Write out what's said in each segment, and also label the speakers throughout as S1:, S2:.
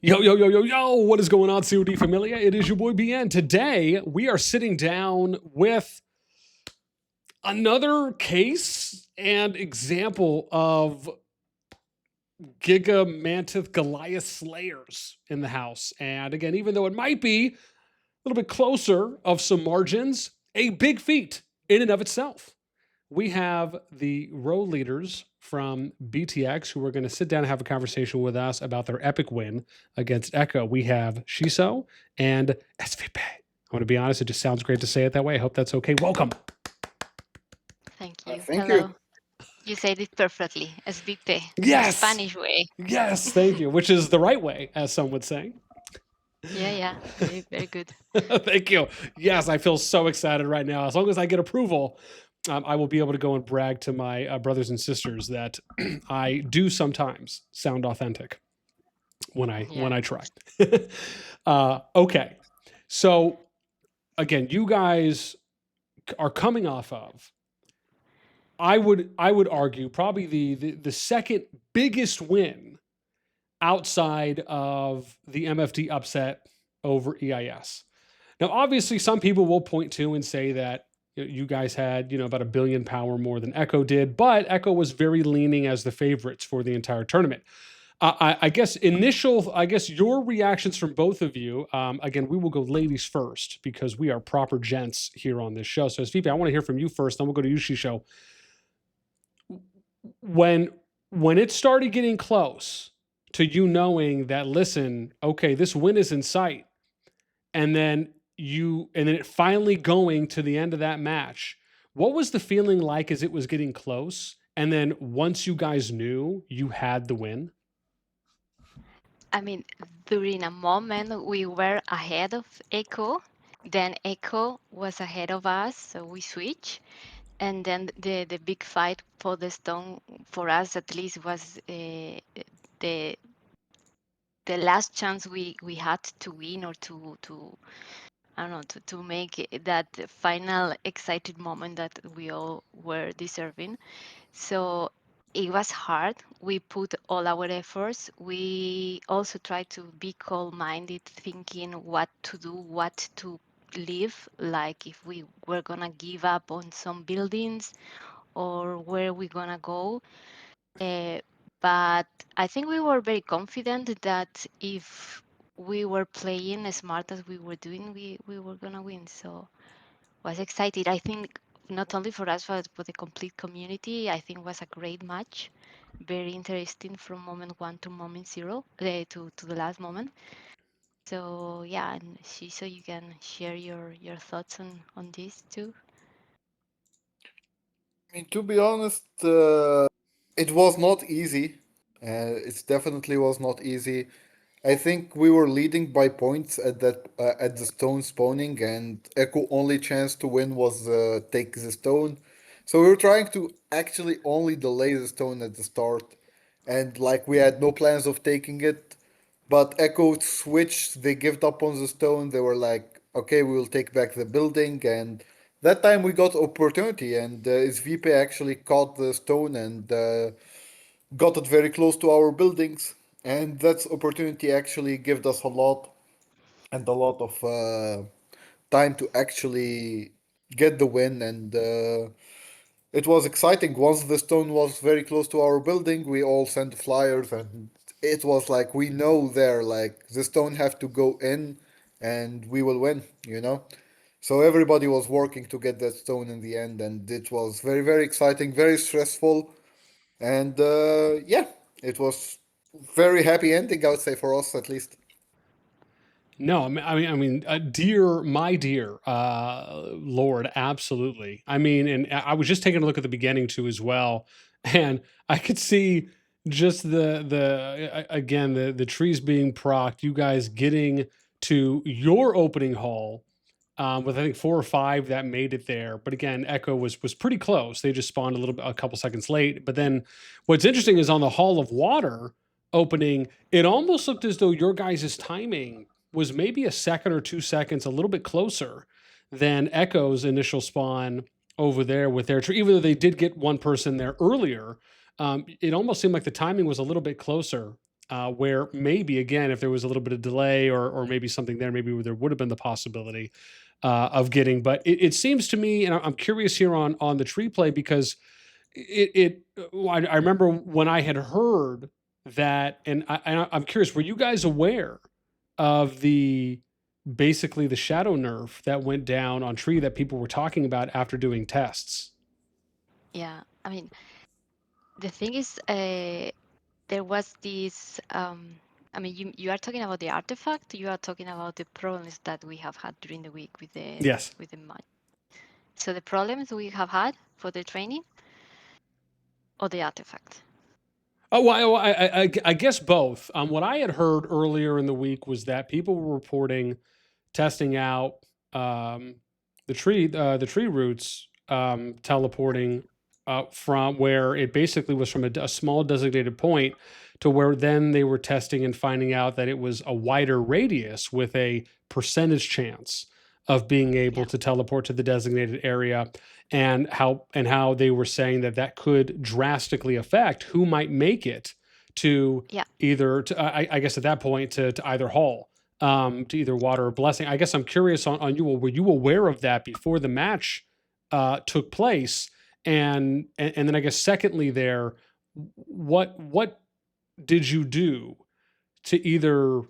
S1: Yo, yo, yo, yo, yo, what is going on, COD Familia? It is your boy BN. Today, we are sitting down with another case and example of Giga Mantis Goliath Slayers in the house. And again, even though it might be a little bit closer of some margins, a big feat in and of itself. We have the RoW leaders from BTX who are going to sit down and have a conversation with us about their epic win against Echo. We have Shiso and Esvipe. I want to be honest, it just sounds great to say it that way. I hope that's okay. Welcome.
S2: Thank you.
S3: Thank you.
S2: Hello. You said it perfectly. Esvipe, the
S1: Yes.
S2: Spanish way.
S1: Yes, thank you, which is the right way, as some would say.
S2: Yeah. Very, very good.
S1: Thank you. Yes, I feel so excited right now. As long as I get approval, I will be able to go and brag to my brothers and sisters that I do sometimes sound authentic when I try. Okay, so again, you guys are coming off of. I would argue probably the second biggest win outside of the MFD upset over EIS. Now, obviously, some people will point to and say that you guys had, about 1 billion power more than Echo did, but Echo was very leaning as the favorites for the entire tournament. I guess your reactions from both of you. Again, we will go ladies first because we are proper gents here on this show. So, Esvipe, I want to hear from you first. Then we'll go to you, Shisho. When it started getting close to you knowing that, listen, okay, this win is in sight, and then it finally going to the end of that match, what was the feeling like as it was getting close? And then once you guys knew you had the win?
S2: I mean, during a moment we were ahead of Echo, then Echo was ahead of us, so we switched. And then the big fight for the stone, for us at least, was the last chance we had to win or to I don't know, to make that final excited moment that we all were deserving. So it was hard. We put all our efforts. We also tried to be calm-minded, thinking what to do, what to leave, like if we were gonna give up on some buildings or where we gonna go. Uh, but I think we were very confident that if we were playing as smart as we were doing, we were gonna win. So was excited. I think not only for us but for the complete community. I think was a great match, very interesting from moment one to moment zero, to the last moment. So yeah, and so you can share your thoughts on this too.
S3: I mean, to be honest, it was not easy. It definitely was not easy. I think we were leading by points at the stone spawning, and Echo only chance to win was take the stone. So we were trying to actually only delay the stone at the start, and like we had no plans of taking it. But Echo switched. They gave up on the stone. They were like, "Okay, we will take back the building." And that time we got opportunity, and Esvipe actually caught the stone and got it very close to our buildings. And that opportunity actually gave us a lot and a lot of time to actually get the win. And it was exciting. Once the stone was very close to our building, we all sent flyers, and it was like we know there, like the stone have to go in, and we will win. So everybody was working to get that stone in the end, and it was very very exciting, very stressful, and yeah, it was very happy ending. I would say for us at least.
S1: No, dear, my dear Lord, absolutely. I mean, and I was just taking a look at the beginning too as well, and I could see just again the trees being procced. You guys getting to your opening haul with I think 4 or 5 that made it there. But again, Echo was pretty close. They just spawned a couple seconds late. But then what's interesting is on the Hall of Water opening, it almost looked as though your guys' timing was maybe a second or 2 seconds a little bit closer than Echo's initial spawn over there with their tree. Even though they did get one person there earlier, it almost seemed like the timing was a little bit closer where maybe again, if there was a little bit of delay or maybe something there, maybe there would have been the possibility of getting. But it seems to me, and I'm curious here on the tree play because I remember when I had heard that, and I'm curious, were you guys aware of the basically the shadow nerf that went down on tree that people were talking about after doing tests?
S2: Yeah, I mean, the thing is, there was this. I mean, you are talking about the artifact. You are talking about the problems that we have had during the week
S1: Yes.
S2: with the match. So the problems we have had for the training or the artifact.
S1: Oh, well, I guess both. What I had heard earlier in the week was that people were reporting testing out um, the tree roots teleporting from where it basically was from a small designated point to where then they were testing and finding out that it was a wider radius with a percentage chance of being able
S2: Yeah,
S1: to teleport to the designated area, and how they were saying that that could drastically affect who might make it to
S2: yeah.
S1: either to, I guess at that point to either hall, to either water or blessing. I guess I'm curious on you. Were you aware of that before the match took place? And then I guess secondly, there, what did you do to either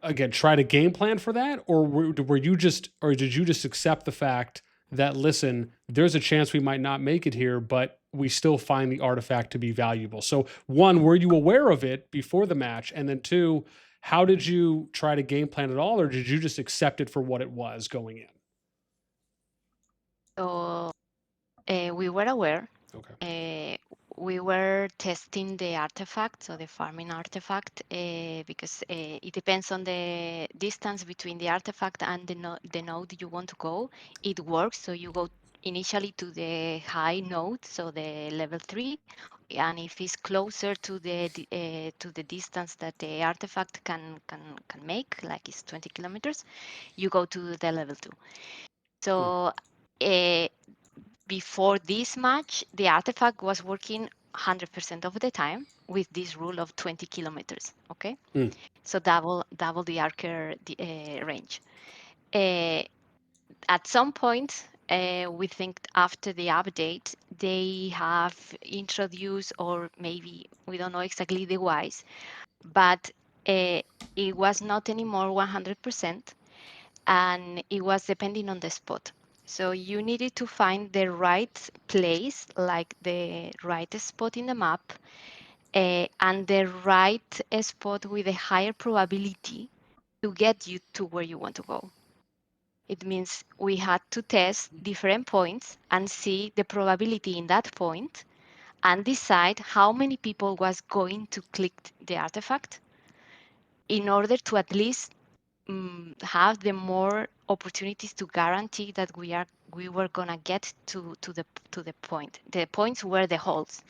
S1: again try to game plan for that, or were you just, or did you just accept the fact that listen, there's a chance we might not make it here, but we still find the artifact to be valuable? So one, were you aware of it before the match, and then two, how did you try to game plan at all, or did you just accept it for what it was going in?
S2: So we were aware.
S1: Okay.
S2: Uh, we were testing the artifact, so the farming artifact, because it depends on the distance between the artifact and the node you want to go. It works, so you go initially to the high node, so the level 3, and if it's closer to the distance that the artifact can make, like it's 20 kilometers, you go to the level 2.
S1: Mm,
S2: So uh, before this match, the artifact was working 100% of the time with this rule of 20 kilometers. Okay,
S1: mm.
S2: so double the archer range. Uh, at some point, we think after the update, they have introduced, or maybe we don't know exactly the whys, but it was not anymore 100%, and it was depending on the spot. So you needed to find the right place, like the right spot in the map, and the right spot with a higher probability to get you to where you want to go. It means we had to test different points and see the probability in that point and decide how many people was going to click the artifact in order to at least have the more opportunities to guarantee that we were gonna get to the point. The points were the holes.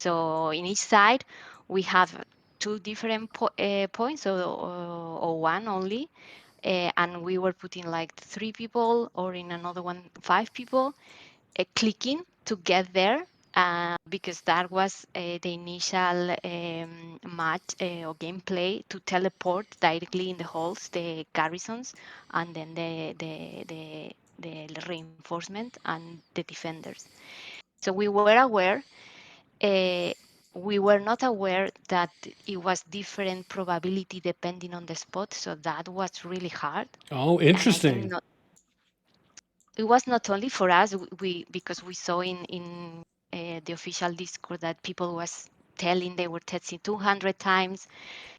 S2: So in each side we have two different points, or one only, and we were putting like 3 people, or in another one 5 people, clicking to get there, because that was the initial match or gameplay to teleport directly in the halls, the garrisons, and then the reinforcement and the defenders. So we were aware. Uh, we were not aware that it was different probability depending on the spot. So that was really hard.
S1: Oh,
S2: And I think
S1: interesting.
S2: not, it was not only for us, we because we saw in the official Discord that people was telling they were testing 200 times,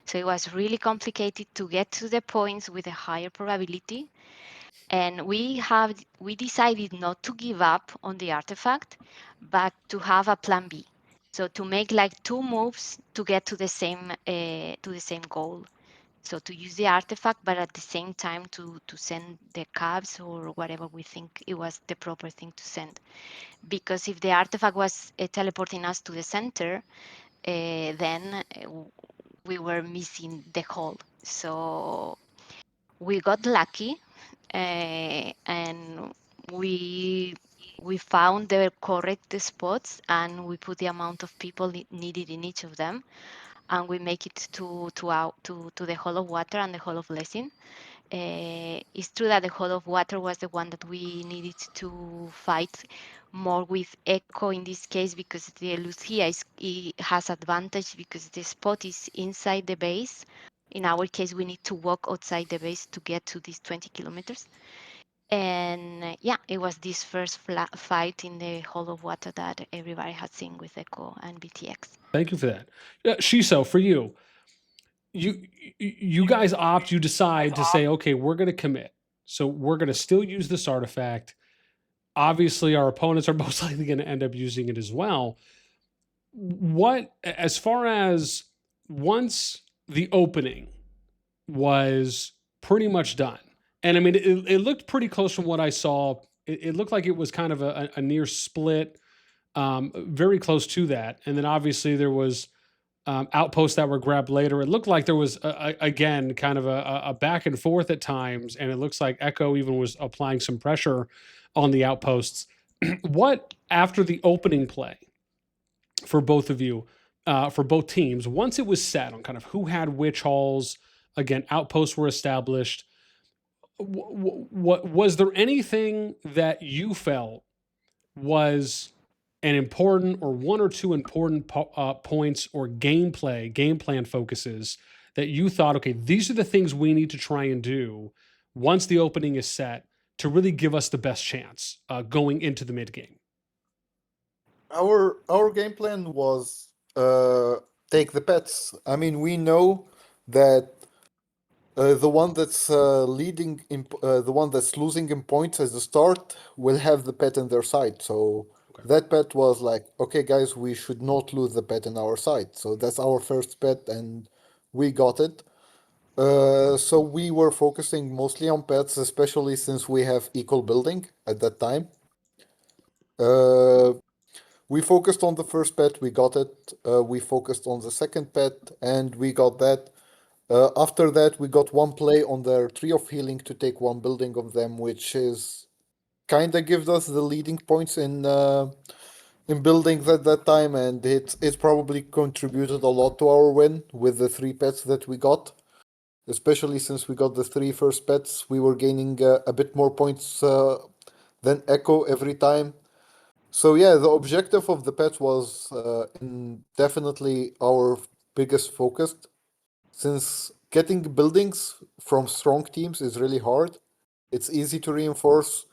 S2: so it was really complicated to get to the points with a higher probability. And we decided not to give up on the artifact, but to have a plan B, so to make like 2 moves to get to the same goal. So to use the artifact, but at the same time to send the cabs or whatever we think it was the proper thing to send. Because if the artifact was teleporting us to the center, then we were missing the hole. So we got lucky, and we we found the correct spots, and we put the amount of people needed in each of them, and we make it to the Hall of Water and the Hall of Blessing. It's true that the Hall of Water was the one that we needed to fight more with Echo in this case, because the Lucia it has advantage because the spot is inside the base. In our case, we need to walk outside the base to get to these 20 kilometers. And yeah, it was this first fight in the Hall of Water that everybody had seen with Echo and BTX.
S1: Thank you for that. Shiso, for you, you guys you decide to say, okay, we're going to commit. So we're going to still use this artifact. Obviously, our opponents are most likely going to end up using it as well. What, as far as once the opening was pretty much done, and I mean, it looked pretty close from what I saw. It looked like it was kind of a near split, very close to that. And then obviously there was outposts that were grabbed later. It looked like there was again kind of a back and forth at times, and it looks like Echo even was applying some pressure on the outposts. What, after the opening play for both of you, for both teams, once it was set on kind of who had which halls, again, outposts were established. What was there anything that you felt was an important, or one or two important points or game plan focuses that you thought, okay, these are the things we need to try and do once the opening is set to really give us the best chance going into the mid game?
S3: Our game plan was take the pets. I mean, we know that the one that's the one that's losing in points at the start will have the pet in their side. So
S1: Okay.
S3: that pet was like, okay, guys, we should not lose the pet in our side. So that's our first pet, and we got it. So we were focusing mostly on pets, especially since we have equal building at that time. Uh, we focused on the first pet, we got it. We focused on the second pet, and we got that. After that, we got one play on their Tree of Healing to take one building of them, which is kinda gives us the leading points in buildings at that time, and it's probably contributed a lot to our win with the three pets that we got. Especially since we got the three first pets, we were gaining a bit more points than Echo every time. So yeah, the objective of the pet was definitely our biggest focus, since getting buildings from strong teams is really hard. It's easy to reinforce.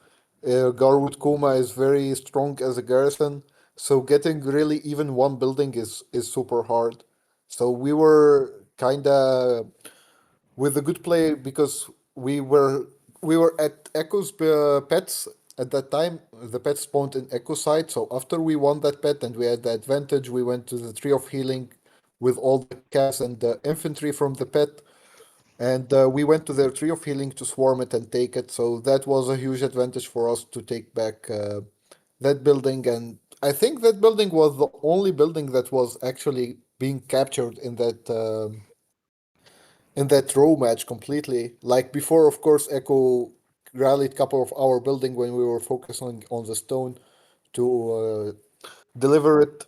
S3: Garwood Kuma is very strong as a garrison, so getting really even one building is super hard. So we were kinda with a good play because we were at Echo's pets at that time. The pet spawned in Echo side, so after we won that pet and we had the advantage, we went to the Tree of Healing with all the cast and the infantry from the pet, and we went to their Tree of Healing to swarm it and take it. So that was a huge advantage for us to take back that building, and I think that building was the only building that was actually being captured in that row match completely. Like before, of course, Echo rallied a couple of our building when we were focusing on the stone to deliver it.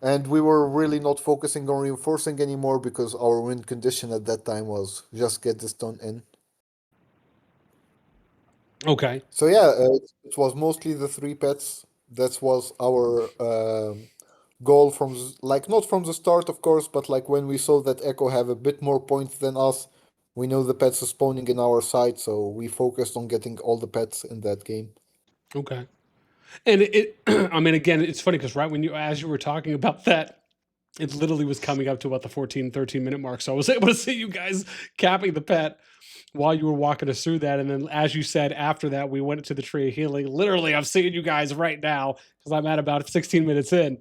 S3: And we were really not focusing on reinforcing anymore because our win condition at that time was just get the stone in.
S1: Okay.
S3: So yeah, it was mostly the three pets. That was our goal from like not from the start, of course, but like when we saw that Echo have a bit more points than us, we know the pets are spawning in our side, so we focused on getting all the pets in that game.
S1: Okay. And I mean, again, it's funny because right when as you were talking about that, it literally was coming up to about the 14, 13-minute mark. So I was able to see you guys capping the pet while you were walking us through that. And then, as you said, after that, we went to the Tree of Healing. Literally, I'm seeing you guys right now because I'm at about 16 minutes in,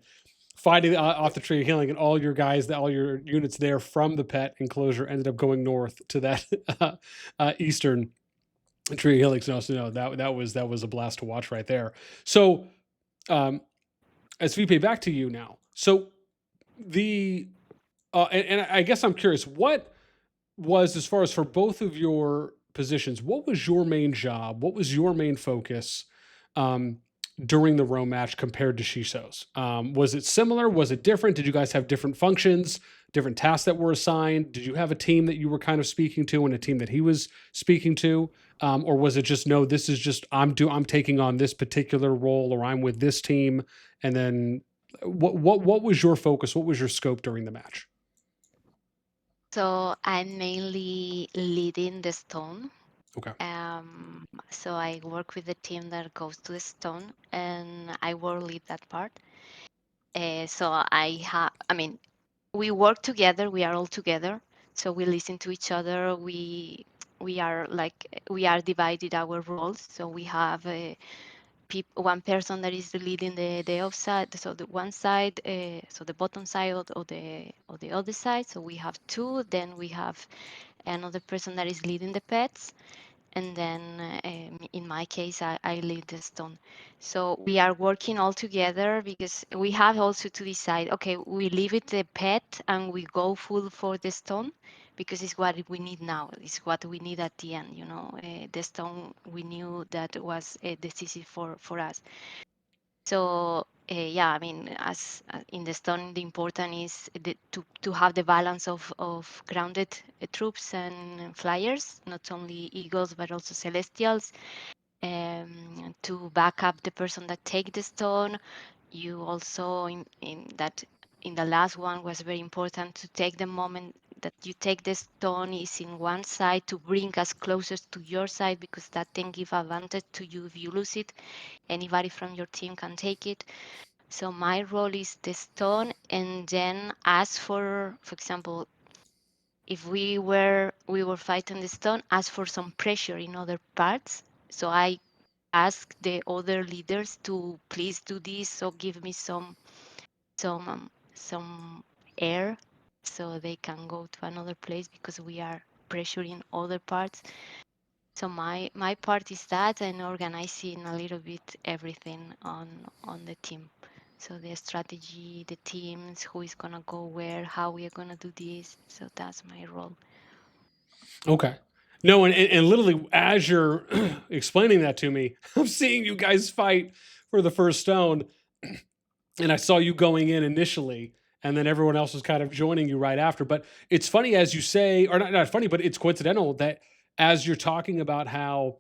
S1: fighting off the Tree of Healing, and all your guys, all your units there from the pet enclosure ended up going north to that eastern Tree of Healing. So no, that was a blast to watch right there. So, Esvipe, back to you now. So the and I guess I'm curious, what was, as far as for both of your positions, what was your main job? What was your main focus um, during the RoW match compared to Shiso's? Was it similar? Was it different? Did you guys have different functions? different tasks that were assigned? Did you have a team that you were kind of speaking to and a team that he was speaking to? Or was it just, no, this is just, I'm taking on this particular role, or I'm with this team? And then what was your focus? What was your scope during the match?
S2: So I'm mainly leading the stone.
S1: Okay.
S2: So I work with the team that goes to the stone, and I will lead that part. So I mean, we work together. We are all together. So we listen to each other. We are like we are divided our roles. So we have one person that is leading the offside, so the one side, so the bottom side of the other side. So we have two. Then we have another person that is leading the pets, and then in my case, I lead the stone. So we are working all together because we have also to decide. Okay, we leave it the pet and we go full for the stone because it's what we need now. It's what we need at the end. The stone we knew that was decisive for us. So yeah, I mean, as in the stone, the important is to have the balance of grounded troops and flyers, not only eagles but also celestials, to back up the person that take the stone. You also in the last one was very important to take the moment that you take the stone is in one side to bring us closer to your side, because that can give advantage to you. If you lose it, anybody from your team can take it. So my role is the stone, and then ask for example, if we were fighting the stone, ask for some pressure in other parts. So I ask the other leaders to please do this, so give me some air, so they can go to another place because we are pressuring other parts. So my part is that, and organizing a little bit everything on the team. So the strategy, the teams, who is gonna go where, how we are gonna do this. So that's my role.
S1: Okay. No, and literally as you're explaining that to me, I'm seeing you guys fight for the first stone, and I saw you going in initially, and then everyone else was kind of joining you right after. But it's funny as you say, or not funny, but it's coincidental that as you're talking about how,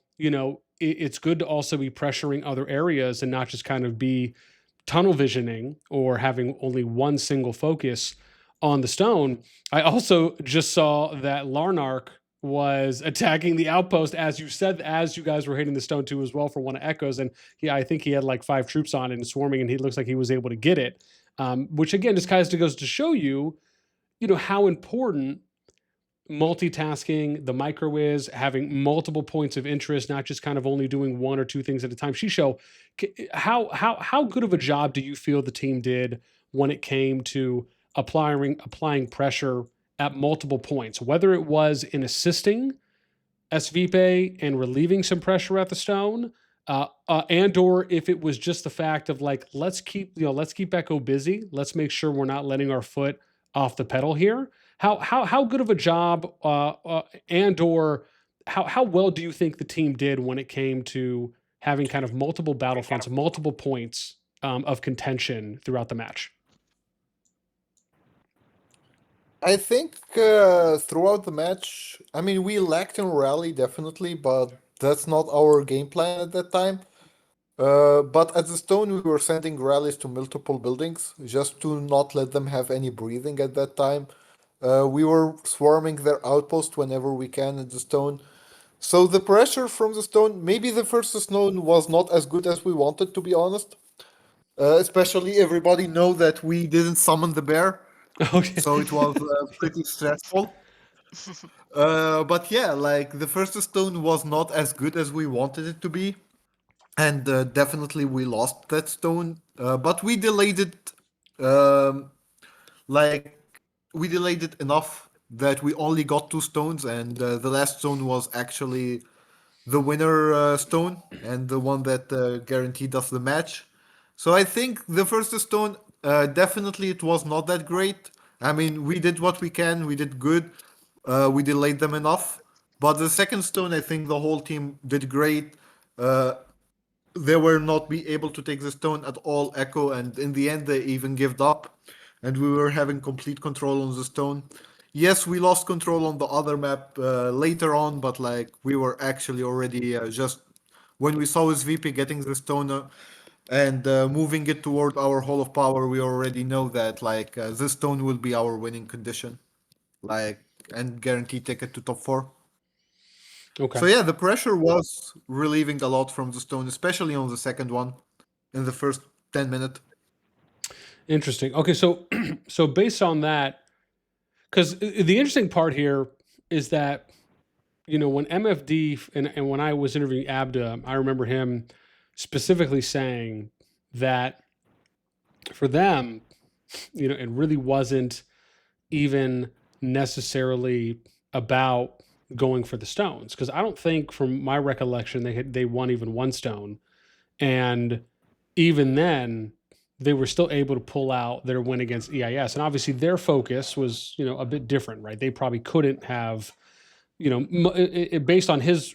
S1: it's good to also be pressuring other areas and not just kind of be tunnel visioning or having only one single focus on the stone. I also just saw that Larnark was attacking the outpost, as you said, as you guys were hitting the stone too as well for one of Echoes. And I think he had like 5 troops on it and swarming, and he looks like he was able to get it. Which again just kind of goes to show you, how important multitasking, the micro is, having multiple points of interest, not just kind of only doing one or two things at a time. Shisho, how good of a job do you feel the team did when it came to applying pressure at multiple points, whether it was in assisting Esvipe and relieving some pressure at the stone, and or if it was just the fact of like, let's keep Echo busy, let's make sure we're not letting our foot off the pedal here. How good of a job, and or how well do you think the team did when it came to having kind of multiple battlefronts, multiple points of contention throughout the match?
S3: I think throughout the match, I mean, we lacked in rally definitely, but that's not our game plan at that time. But at the stone, we were sending rallies to multiple buildings just to not let them have any breathing at that time. We were swarming their outpost whenever we can at the stone. So the pressure from the stone, maybe the first stone was not as good as we wanted, to be honest. Especially everybody know that we didn't summon the bear,
S1: Okay.
S3: so it was pretty stressful. But yeah, like the first stone was not as good as we wanted it to be, and definitely we lost that stone. But we delayed it, um, like we delayed it enough that we only got 2 stones, and the last stone was actually the winner stone and the one that guaranteed us the match. So I think the first stone, definitely it was not that great. I mean, we did what we can, we did good, we delayed them enough. But the second stone, I think the whole team did great. They were not be able to take the stone at all, Echo, and in the end they even gave up. and we were having complete control on the stone. Yes, we lost control on the other map later on, but like we were actually already just when we saw Esvipe getting the stone and moving it toward our Hall of Power, we already know that like this stone will be our winning condition, like and guaranteed ticket to top four. So
S1: Okay.
S3: yeah, the pressure was relieving a lot from the stone, especially on the second one in the first 10 minutes.
S1: Interesting. Okay, so so based on that, because the interesting part here is that when MFD and when I was interviewing Abda, I remember him specifically saying that for them, it really wasn't even necessarily about going for the stones because I don't think, from my recollection, they won even one stone, and even then they were still able to pull out their win against EIS. And obviously their focus was a bit different, right? They probably couldn't have based on his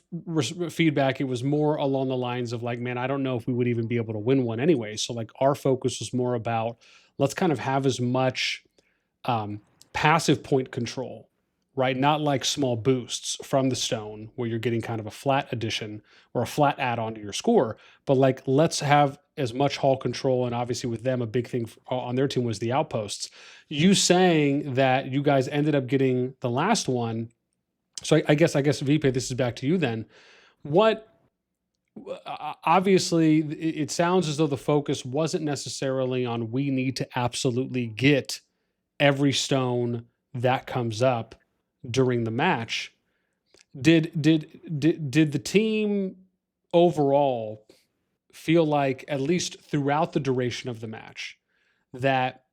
S1: feedback, it was more along the lines of like, man, I don't know if we would even be able to win one anyway. So like our focus was more about let's kind of have as much um, passive point control, right? Not like small boosts from the stone where you're getting kind of a flat addition or a flat add on to your score, but like let's have as much hall control. And obviously, with them, a big thing on their team was the outposts. You saying that you guys ended up getting the last one. So I guess Vipe, this is back to you then. What obviously it sounds as though the focus wasn't necessarily on we need to absolutely get every stone that comes up during the match. Did the team overall feel like, at least throughout the duration of the match, that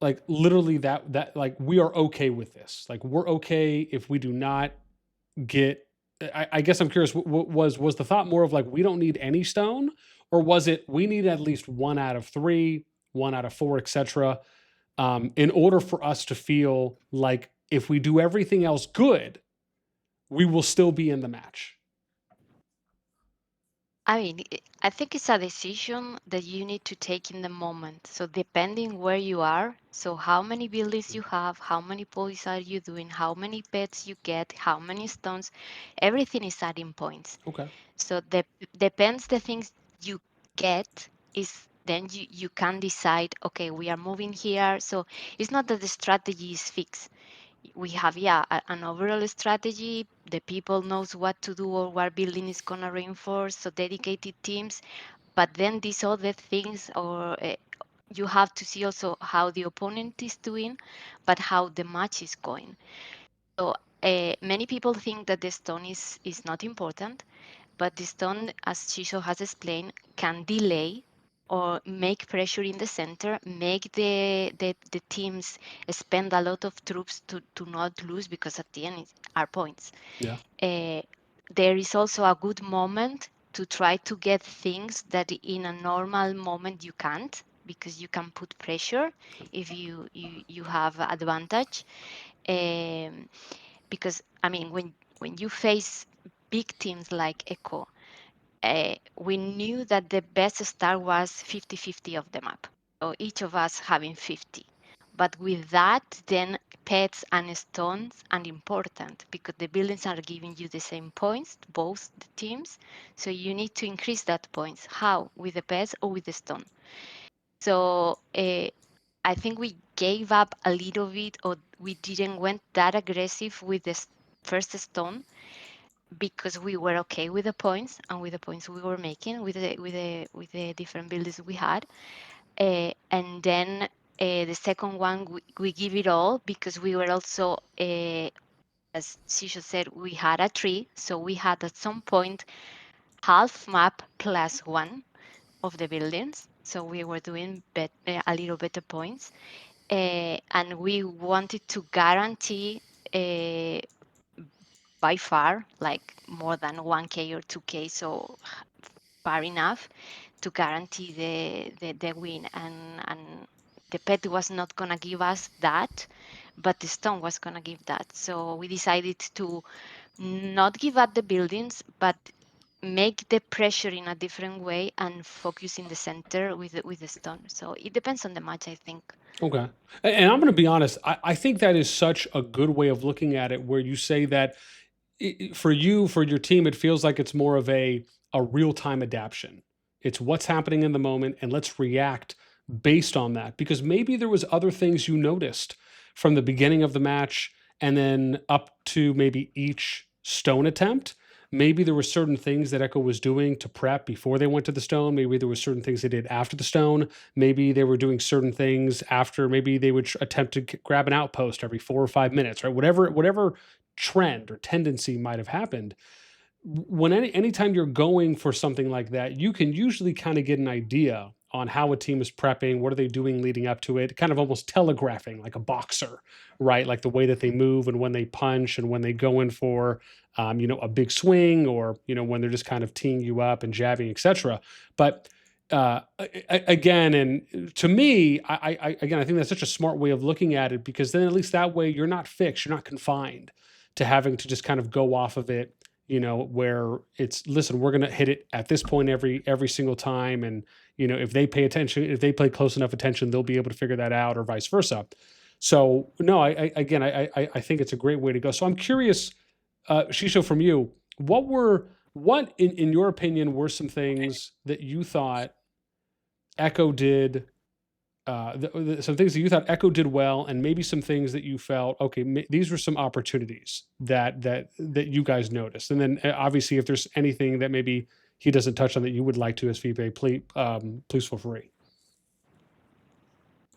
S1: like literally that like we are okay with this, like we're okay if we do not get, I guess I'm curious, was the thought more of like we don't need any stone, or was it we need at least 1 out of 3, 1 out of 4, etc., in order for us to feel like if we do everything else good, we will still be in the match?
S2: I mean, I think it's a decision that you need to take in the moment. So depending where you are, so how many buildings you have, how many points are you doing, how many pets you get, how many stones, everything is adding points.
S1: Okay.
S2: So depends the things you get is then you can decide, okay, we are moving here. So it's not that the strategy is fixed. We have, yeah, an overall strategy. The people knows what to do or what building is going to reinforce, so dedicated teams. But then these other things, or you have to see also how the opponent is doing, but how the match is going. So many people think that the stone is not important, but the stone, as Shiso has explained, can delay or make pressure in the center, make the teams spend a lot of troops to not lose, because at the end it are points.
S1: Yeah.
S2: Uh, there is also a good moment to try to get things that in a normal moment you can't, because you can put pressure if you have advantage. Um, because I mean, when you face big teams like Echo, we knew that the best start was 50-50 of the map. So each of us having 50. But with that, then pets and stones are important, because the buildings are giving you the same points, both the teams. So you need to increase that points. How? With the pets or with the stone? So I think we gave up a little bit, or we didn't went that aggressive with the first stone, because we were okay with the points and with the points we were making with the different buildings we had. And then the second one, we give it all, because we were also, as Sisha said, we had a tree, so we had at some point half map plus one of the buildings, so we were doing a little better points. And we wanted to guarantee, uh, by far, like more than 1K or 2K, so far enough to guarantee the win. And the pet was not going to give us that, but the stone was going to give that. So we decided to not give up the buildings, but make the pressure in a different way and focus in the center with the stone. So it depends on the match, I think.
S1: Okay. And I'm going to be honest, I think that is such a good way of looking at it, where you say that for you, for your team, it feels like it's more of a real time adaptation. It's what's happening in the moment, and let's react based on that. Because maybe there was other things you noticed from the beginning of the match, and then up to maybe each stone attempt. Maybe there were certain things that Echo was doing to prep before they went to the stone. Maybe there were certain things they did after the stone. Maybe they were doing certain things after. Maybe they would attempt to grab an outpost every 4 or 5 minutes, right? Whatever trend or tendency might have happened. When anytime you're going for something like that, you can usually kind of get an idea on how a team is prepping, what are they doing leading up to it, kind of almost telegraphing like a boxer, right? Like the way that they move and when they punch and when they go in for a big swing, or when they're just kind of teeing you up and jabbing, etc. But again, and to me, again, I think that's such a smart way of looking at it, because then at least that way you're not fixed, you're not confined to having to just kind of go off of it, where it's, listen, we're going to hit it at this point every single time, and if they pay attention, if they play close enough attention, they'll be able to figure that out, or vice versa. So no, again, I think it's a great way to go. So I'm curious, Shisho, from you, what in your opinion were some things that you thought Echo did, some things that you thought Echo did well, and maybe some things that you felt, okay, these were some opportunities that you guys noticed. And then obviously, if there's anything that maybe he doesn't touch on that you would like to, as Esvipe, please feel free.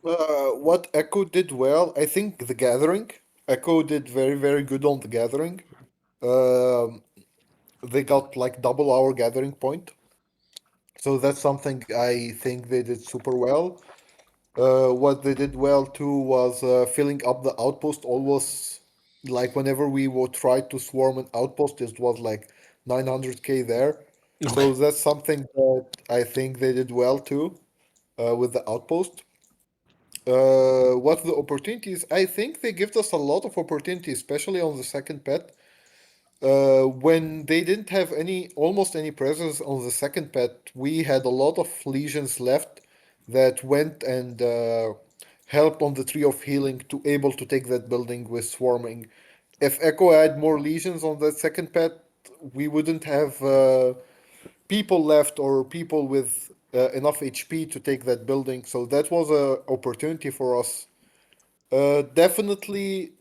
S3: What Echo did well, I think the gathering. Echo did very, very good on the gathering. Um, they got like double our gathering point. So that's something I think they did super well. What they did well too was filling up the outpost always. Like whenever we would try to swarm an outpost, it was like 900k there.
S1: Okay.
S3: So that's something that I think they did well too with the outpost. What the opportunities? I think they give us a lot of opportunities, especially on the second pet. When they didn't have almost any presence on the second pet, we had a lot of legions left that went and helped on the tree of healing to able to take that building with swarming. If Echo had more legions on that second pet, we wouldn't have people left or people with enough HP to take that building. So that was a opportunity for us. Definitely,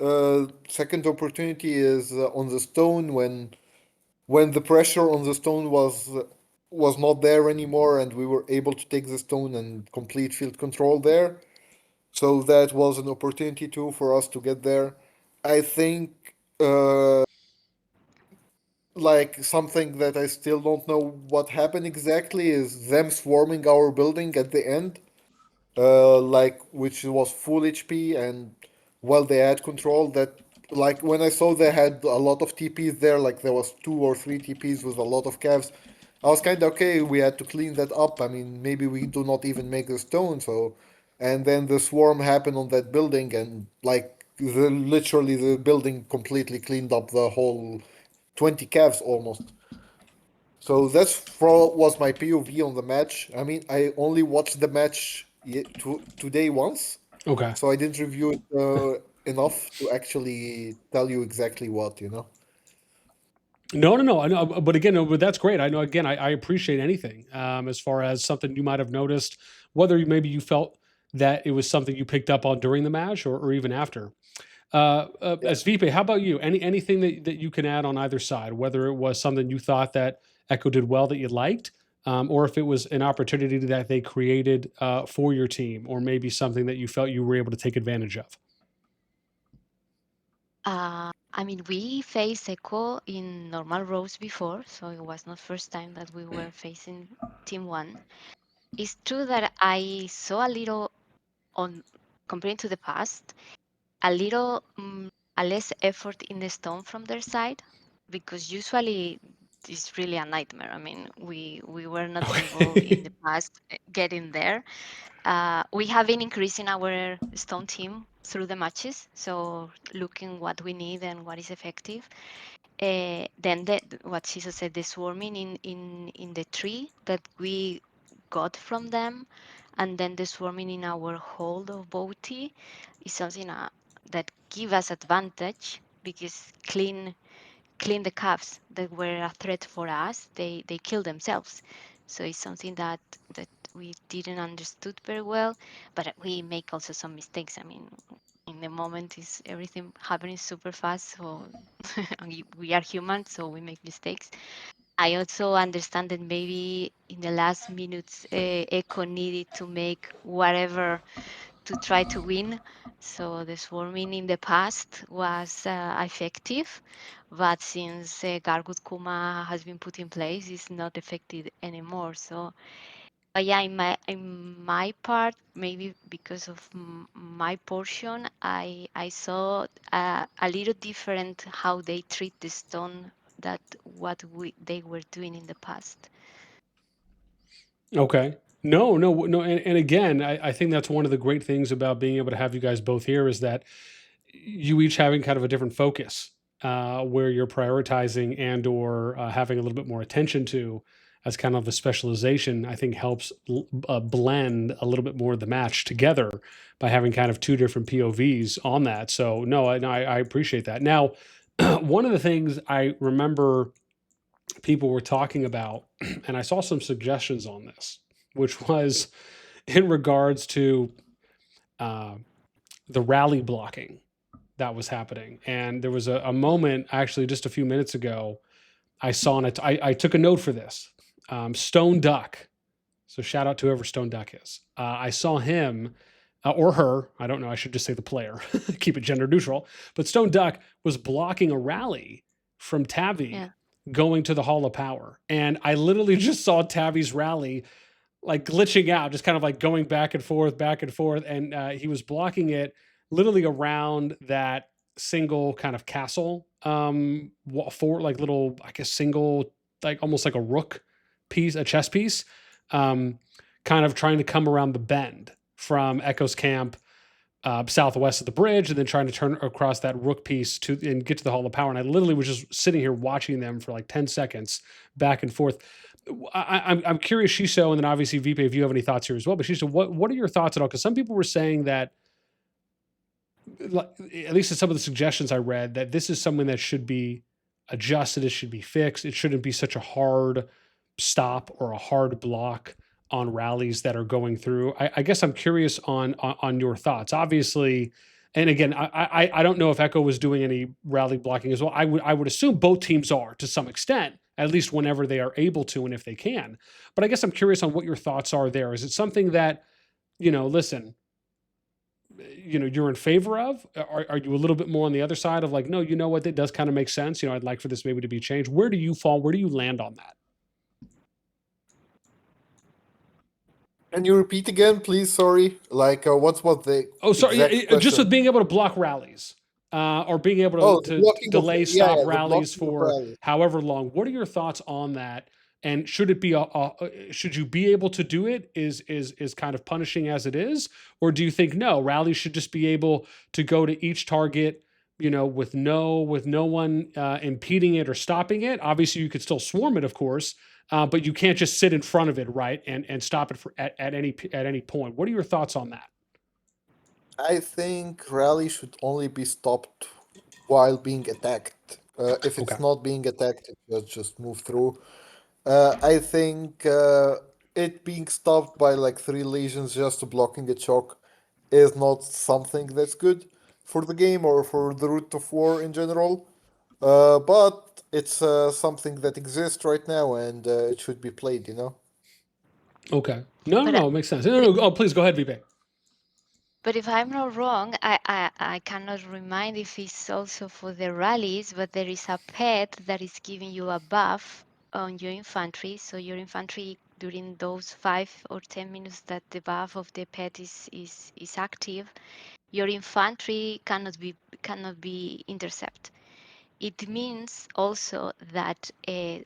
S3: second opportunity is on the stone when the pressure on the stone was not there anymore, and we were able to take the stone and complete field control there. So that was an opportunity too for us to get there. I think like something that I still don't know what happened exactly is them swarming our building at the end, like which was full HP, and while they had control, that like when I saw they had a lot of TPs there, like there was 2 or 3 TPs with a lot of calves, I was kind of okay. We had to clean that up. I mean, maybe we do not even make the stone. So, and then the swarm happened on that building, and like literally the building completely cleaned up the whole 20 calves almost. So that's was my POV on the match. I mean, I only watched the match today once,
S1: Okay.
S3: so I didn't review it enough to actually tell you exactly what.
S1: No, no, no. I know, but again, no, but that's great. I know. Again, I appreciate anything, as far as something you might have noticed, whether maybe you felt that it was something you picked up on during the match, or even after.
S3: Yeah.
S1: As Vipe, how about you? Anything that you can add on either side, whether it was something you thought that Echo did well that you liked, or if it was an opportunity that they created for your team, or maybe something that you felt you were able to take advantage of.
S2: I mean, we faced Echo in normal rows before, so it was not first time that we were facing Team One. It's true that I saw a little on comparing to the past, a little a less effort in the stone from their side, because usually it's really a nightmare. I mean, we were not able in the
S1: Okay.
S2: past getting there. We have been increasing our stone team through the matches, so looking what we need and what is effective. Then what Shiso said, the swarming in the tree that we got from them. And then the swarming in our hold of boaty is something that give us advantage, because clean the calves that were a threat for us, they kill themselves. So it's something that we didn't understood very well, but we make also some mistakes. I mean, in the moment is everything happening super fast, so we are human, so we make mistakes. I also understand that maybe in the last minutes, Echo needed to make whatever to try to win. So the swarming in the past was effective, but since Gargut Kuma has been put in place, it's not effective anymore. So, but yeah, in my part, maybe because of my portion, I saw a little different how they treat the stone that what they were doing in the past.
S1: Okay. No, no, no. And again, I think that's one of the great things about being able to have you guys both here is that you each having kind of a different focus where you're prioritizing and or having a little bit more attention to as kind of a specialization. I think helps blend a little bit more of the match together by having kind of two different POVs on that. So no, I appreciate that. Now, one of the things I remember people were talking about, and I saw some suggestions on this, which was in regards to uh, the rally blocking that was happening. And there was a moment actually just a few minutes ago. I saw it. I took a note for this. Stone Duck. So shout out to whoever Stone Duck is. I saw him or her. I don't know. I should just say the player. Keep it gender neutral. But Stone Duck was blocking a rally from Tavi
S2: Yeah.
S1: going to the Hall of Power, and I literally just saw Tavi's rally like glitching out, just kind of like going back and forth, and he was blocking it literally around that single kind of castle for like little, I guess, single, like almost like a rook piece, a chess piece, um, kind of trying to come around the bend from Echo's camp southwest of the bridge, and then trying to turn across that rook piece to and get to the Hall of Power. And I literally was just sitting here watching them for like 10 seconds back and forth. I'm curious, Shiso, and then obviously Vipe, if you have any thoughts here as well. But Shiso, what are your thoughts at all? Because some people were saying that, like, at least in some of the suggestions I read, that this is something that should be adjusted, it should be fixed, it shouldn't be such a hard stop or a hard block on rallies that are going through. I guess I'm curious on your thoughts. Obviously, and again, I don't know if Echo was doing any rally blocking as well. I would assume both teams are to some extent, at least whenever they are able to and if they can. But I guess I'm curious on what your thoughts are there. Is it something that, listen, you're in favor of? Are you a little bit more on the other side of like, no, you know what, it does kind of make sense. I'd like for this maybe to be changed. Where do you fall? Where do you land on that?
S3: Can you repeat again, please? Sorry. Like, what was the
S1: Oh, sorry.
S3: exact
S1: Just with
S3: question?
S1: being able to block rallies, or being able
S3: Oh, the
S1: to
S3: blocking of
S1: delay,
S3: yeah,
S1: stop
S3: yeah, the
S1: rallies
S3: blocking of
S1: for
S3: rally.
S1: however long. What are your thoughts on that? And should it be should you be able to do it? Is kind of punishing as it is, or do you think no, rallies should just be able to go to each target, with no one impeding it or stopping it? Obviously, you could still swarm it, of course, but you can't just sit in front of it, right, and stop it at any point. What are your thoughts on that?
S3: I think rally should only be stopped while being attacked. If
S1: Okay.
S3: it's not being attacked, it just move through. I think it being stopped by like three legions just to blocking a choke is not something that's good for the game or for the root of war in general. But it's something that exists right now and it should be played, you know?
S1: Okay. No, no,
S2: But
S1: no. It makes sense. No, no, no. Oh, please go ahead, Vipe.
S2: But if I'm not wrong, I cannot remind if it's also for the rallies, but there is a pet that is giving you a buff on your infantry. So your infantry during those 5 or 10 minutes that the buff of the pet is active, your infantry cannot be intercepted. It means also that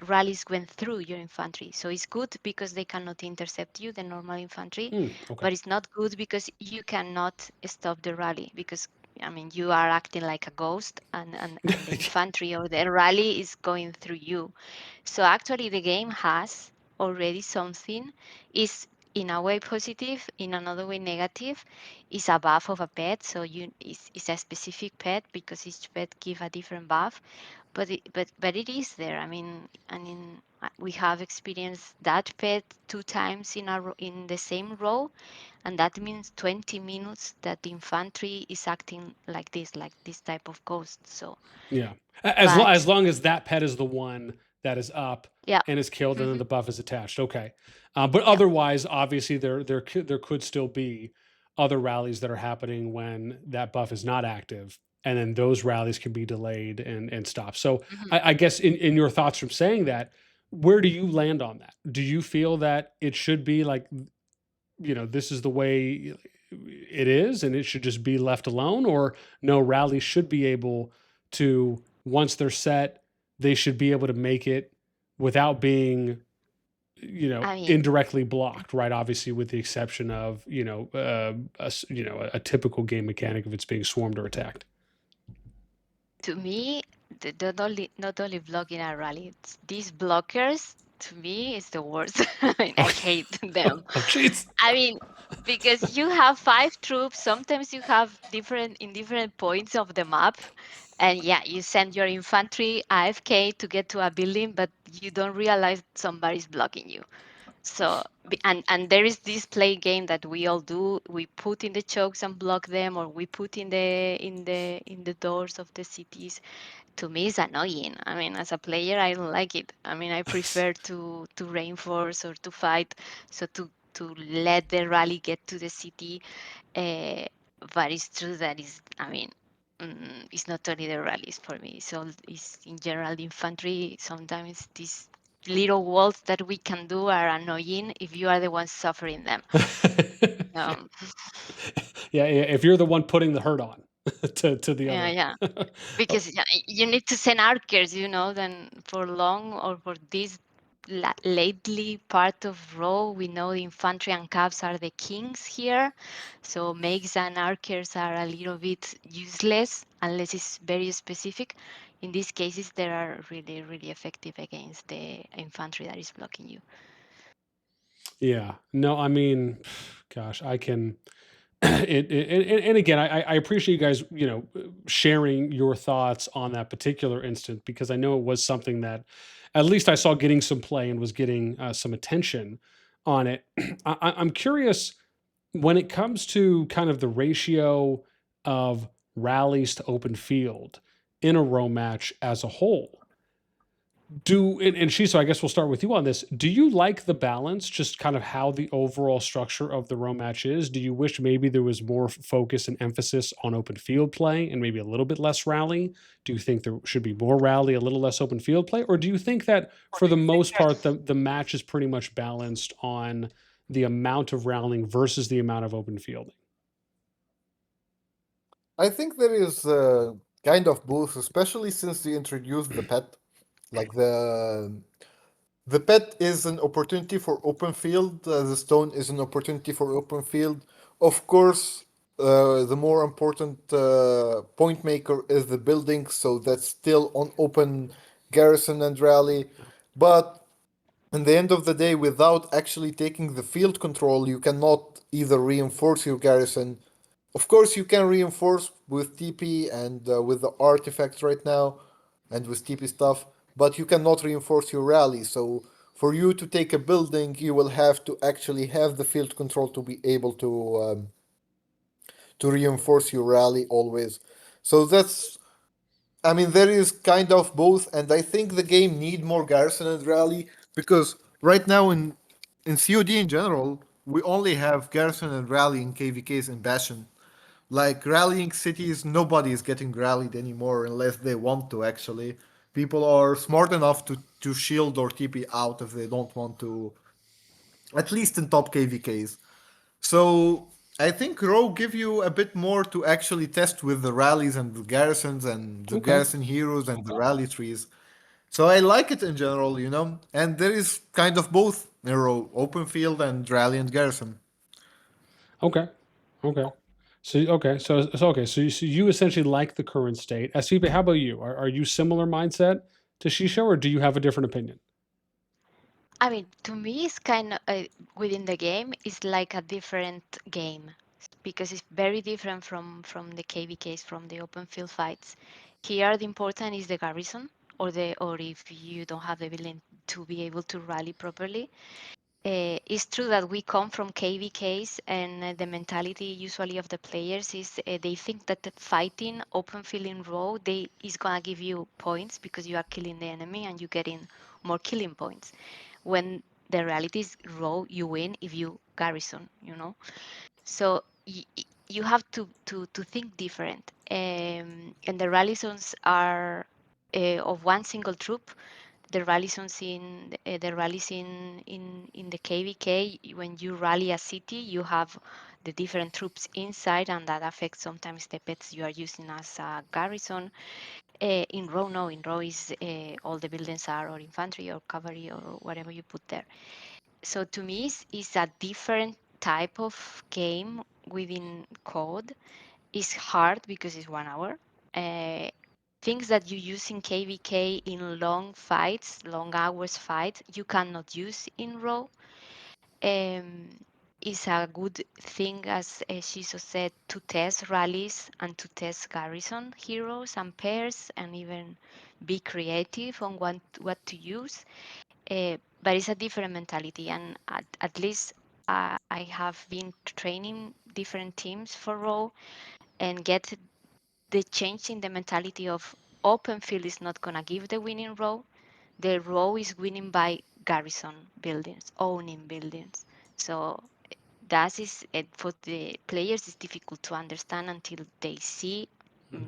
S2: rallies went through your infantry. So it's good because they cannot intercept you, the normal infantry,
S1: Okay.
S2: but it's not good because you cannot stop the rally because I mean you are acting like a ghost and the infantry or the rally is going through you. So actually the game has already something is in a way positive, in another way negative. Is a buff of a pet, so it's a specific pet because each pet give a different buff. But it is there. We have experienced that pet 2 times in the same row, and that means 20 minutes that the infantry is acting like this type of ghost. So,
S1: Yeah.
S2: but
S1: As long as that pet is the one that is up
S2: yeah,
S1: and is killed, and then
S2: hmm
S1: the buff is attached. Okay. But
S2: yeah,
S1: otherwise, obviously, there could still be other rallies that are happening when that buff is not active, and then those rallies can be delayed and stopped. So,
S2: hmm
S1: I guess in your thoughts from saying that, where do you land on that? Do you feel that it should be like, this is the way it is and it should just be left alone, or no, rallies should be able to, once they're set, they should be able to make it without being,
S2: I mean,
S1: indirectly blocked, right? Obviously, with the exception of, a typical game mechanic if it's being swarmed or attacked.
S2: to me, not only blocking a rally, these blockers to me is the worst. I
S1: Okay.
S2: hate them.
S1: Oh, jeez.
S2: I mean, because you have 5 troops, sometimes you have different points of the map, and yeah, you send your infantry AFK to get to a building, but you don't realize somebody's blocking you. So and there is this play game that we all do. We put in the chokes and block them, or we put in the doors of the cities. To me, it's annoying. I mean, as a player, I don't like it. I mean, I prefer to reinforce or to fight, so to let the rally get to the city. Uh, but it's true that it's not only the rallies for me. So it's in general the infantry. Sometimes these little walls that we can do are annoying if you are the one suffering them. Um,
S1: Yeah, yeah, if you're the one putting the hurt on to the
S2: yeah,
S1: other.
S2: yeah.
S1: Oh,
S2: Because yeah, you need to send archers, then for long or for this lately part of RoW, we know the infantry and caps are the kings here. So makes and archers are a little bit useless unless it's very specific. In these cases, they are really, really effective against the infantry that is blocking you.
S1: yeah. No, I mean, gosh, I can. And again, I appreciate you guys, sharing your thoughts on that particular instant, because I know it was something that at least I saw getting some play and was getting some attention on it. I'm curious when it comes to kind of the ratio of rallies to open field in a row match as a whole. And Shiso, I guess we'll start with you on this. Do you like the balance, just kind of how the overall structure of the row match is? Do you wish maybe there was more focus and emphasis on open field play and maybe a little bit less rally? Do you think there should be more rally, a little less open field play? Or do you think that for the most part, the match is pretty much balanced on the amount of rallying versus the amount of open fielding?
S3: I think there is kind of both, especially since they introduced the pet. Like the pet is an opportunity for open field. The stone is an opportunity for open field. Of course, the more important point maker is the building, so that's still on open garrison and rally. But in the end of the day, without actually taking the field control, you cannot either reinforce your garrison. Of course, you can reinforce with TP and with the artifacts right now, and with TP stuff, but you cannot reinforce your rally. So, for you to take a building, you will have to actually have the field control to be able to reinforce your rally always. So that's, I mean, there is kind of both, and I think the game need more garrison and rally because right now in COD in general, we only have garrison and rally in KVKs and Bastion. Like rallying cities, nobody is getting rallied anymore unless they want to. Actually, people are smart enough to shield or TP out if they don't want to. At least in top KVKs. So I think Row give you a bit more to actually test with the rallies and the garrisons and the
S1: Okay.
S3: garrison heroes and the rally trees. So I like it in general. And there is kind of both in Row, open field and rally and garrison.
S1: Okay. Okay. So you essentially like the current state. Esvipe, how about you? Are you similar mindset to Shisho, or do you have a different opinion?
S2: I mean, to me, it's kind of within the game. It's like a different game because it's very different from the KVKs, from the open field fights. Here, the important is the garrison, or if you don't have the ability to be able to rally properly. It's true that we come from KVKs, and the mentality usually of the players is they think that the fighting open field in RoW they is gonna give you points because you are killing the enemy and you getting more killing points. When the reality is RoW, you win if you garrison. So you have to think different. And the rallies are of one single troop. The rallies the rallies in the KVK, when you rally a city, you have the different troops inside, and that affects sometimes the pets you are using as a garrison. In RoW, no, in RoW is all the buildings are or infantry or cavalry or whatever you put there. So to me, it's a different type of game within CoD. It's hard because it's 1 hour. Uh, Things that you use in KVK in long fights, long hours fights, you cannot use in RoW. Um, it's a good thing, as Shiso said, to test rallies and to test garrison heroes and pairs, and even be creative on what to use. But it's a different mentality, and at least I have been training different teams for RoW and get the change in the mentality of open field is not gonna give the winning RoW. The RoW is winning by garrison buildings, owning buildings. So that is it for the players. It's difficult to understand until they see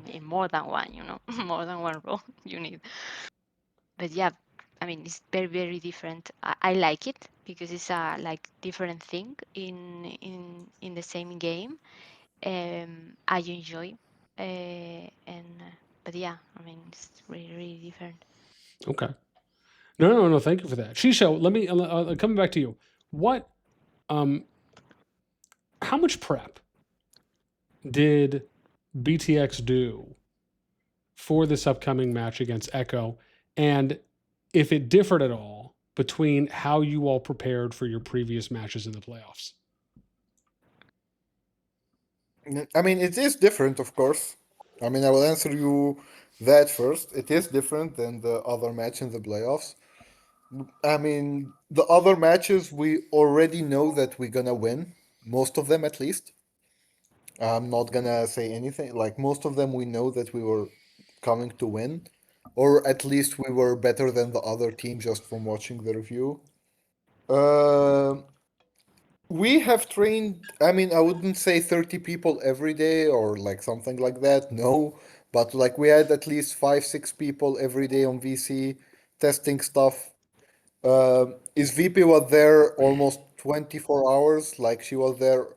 S2: in more than one, more than one RoW you need. But yeah, I mean, it's very different. I like it because it's a like different thing in the same game. I enjoy, and but yeah, I mean, it's really different.
S1: Okay. No. Thank you for that, Shisho. Let me coming back to you. What? Um, how much prep did BTX do for this upcoming match against Echo, and if it differed at all between how you all prepared for your previous matches in the playoffs?
S3: I mean, it is different, of course. I mean, I will answer you that first. It is different than the other match in the playoffs. I mean, the other matches we already know that we're gonna win, most of them at least. I'm not gonna say anything. Like most of them, we know that we were coming to win, or at least we were better than the other team just from watching the review. Um we have trained, I mean, I wouldn't say 30 people every day or like something like that, no. But like we had at least five, six people every day on VC testing stuff. Esvipe was there almost 24 hours. Like she was there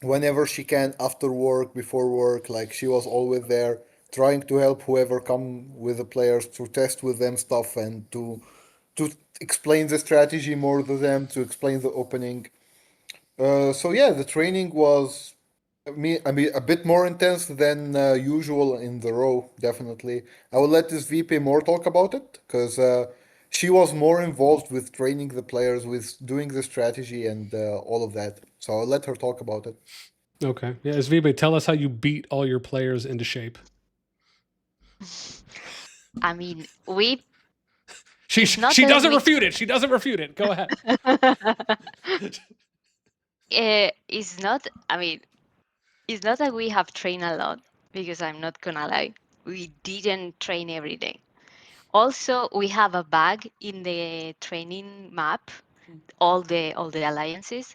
S3: whenever she can after work, before work. Like she was always there trying to help whoever come with the players to test with them stuff and to explain the strategy more to them, to explain the opening. So yeah, the training was I mean a bit more intense than usual in the row. Definitely, I will let this VP more talk about it because she was more involved with training the players, with doing the strategy and all of that. So I'll let her talk about it.
S1: Okay. Yeah, Svibe, tell us how you beat all your players into shape.
S2: I mean, we
S1: She
S2: it's not
S1: she
S2: that
S1: doesn't
S2: we
S1: refute it. She doesn't refute it. Go ahead.
S2: it's not. I mean, it's not that we have trained a lot because I'm not gonna lie, we didn't train every day. Also, we have a bug in the training map, all the alliances,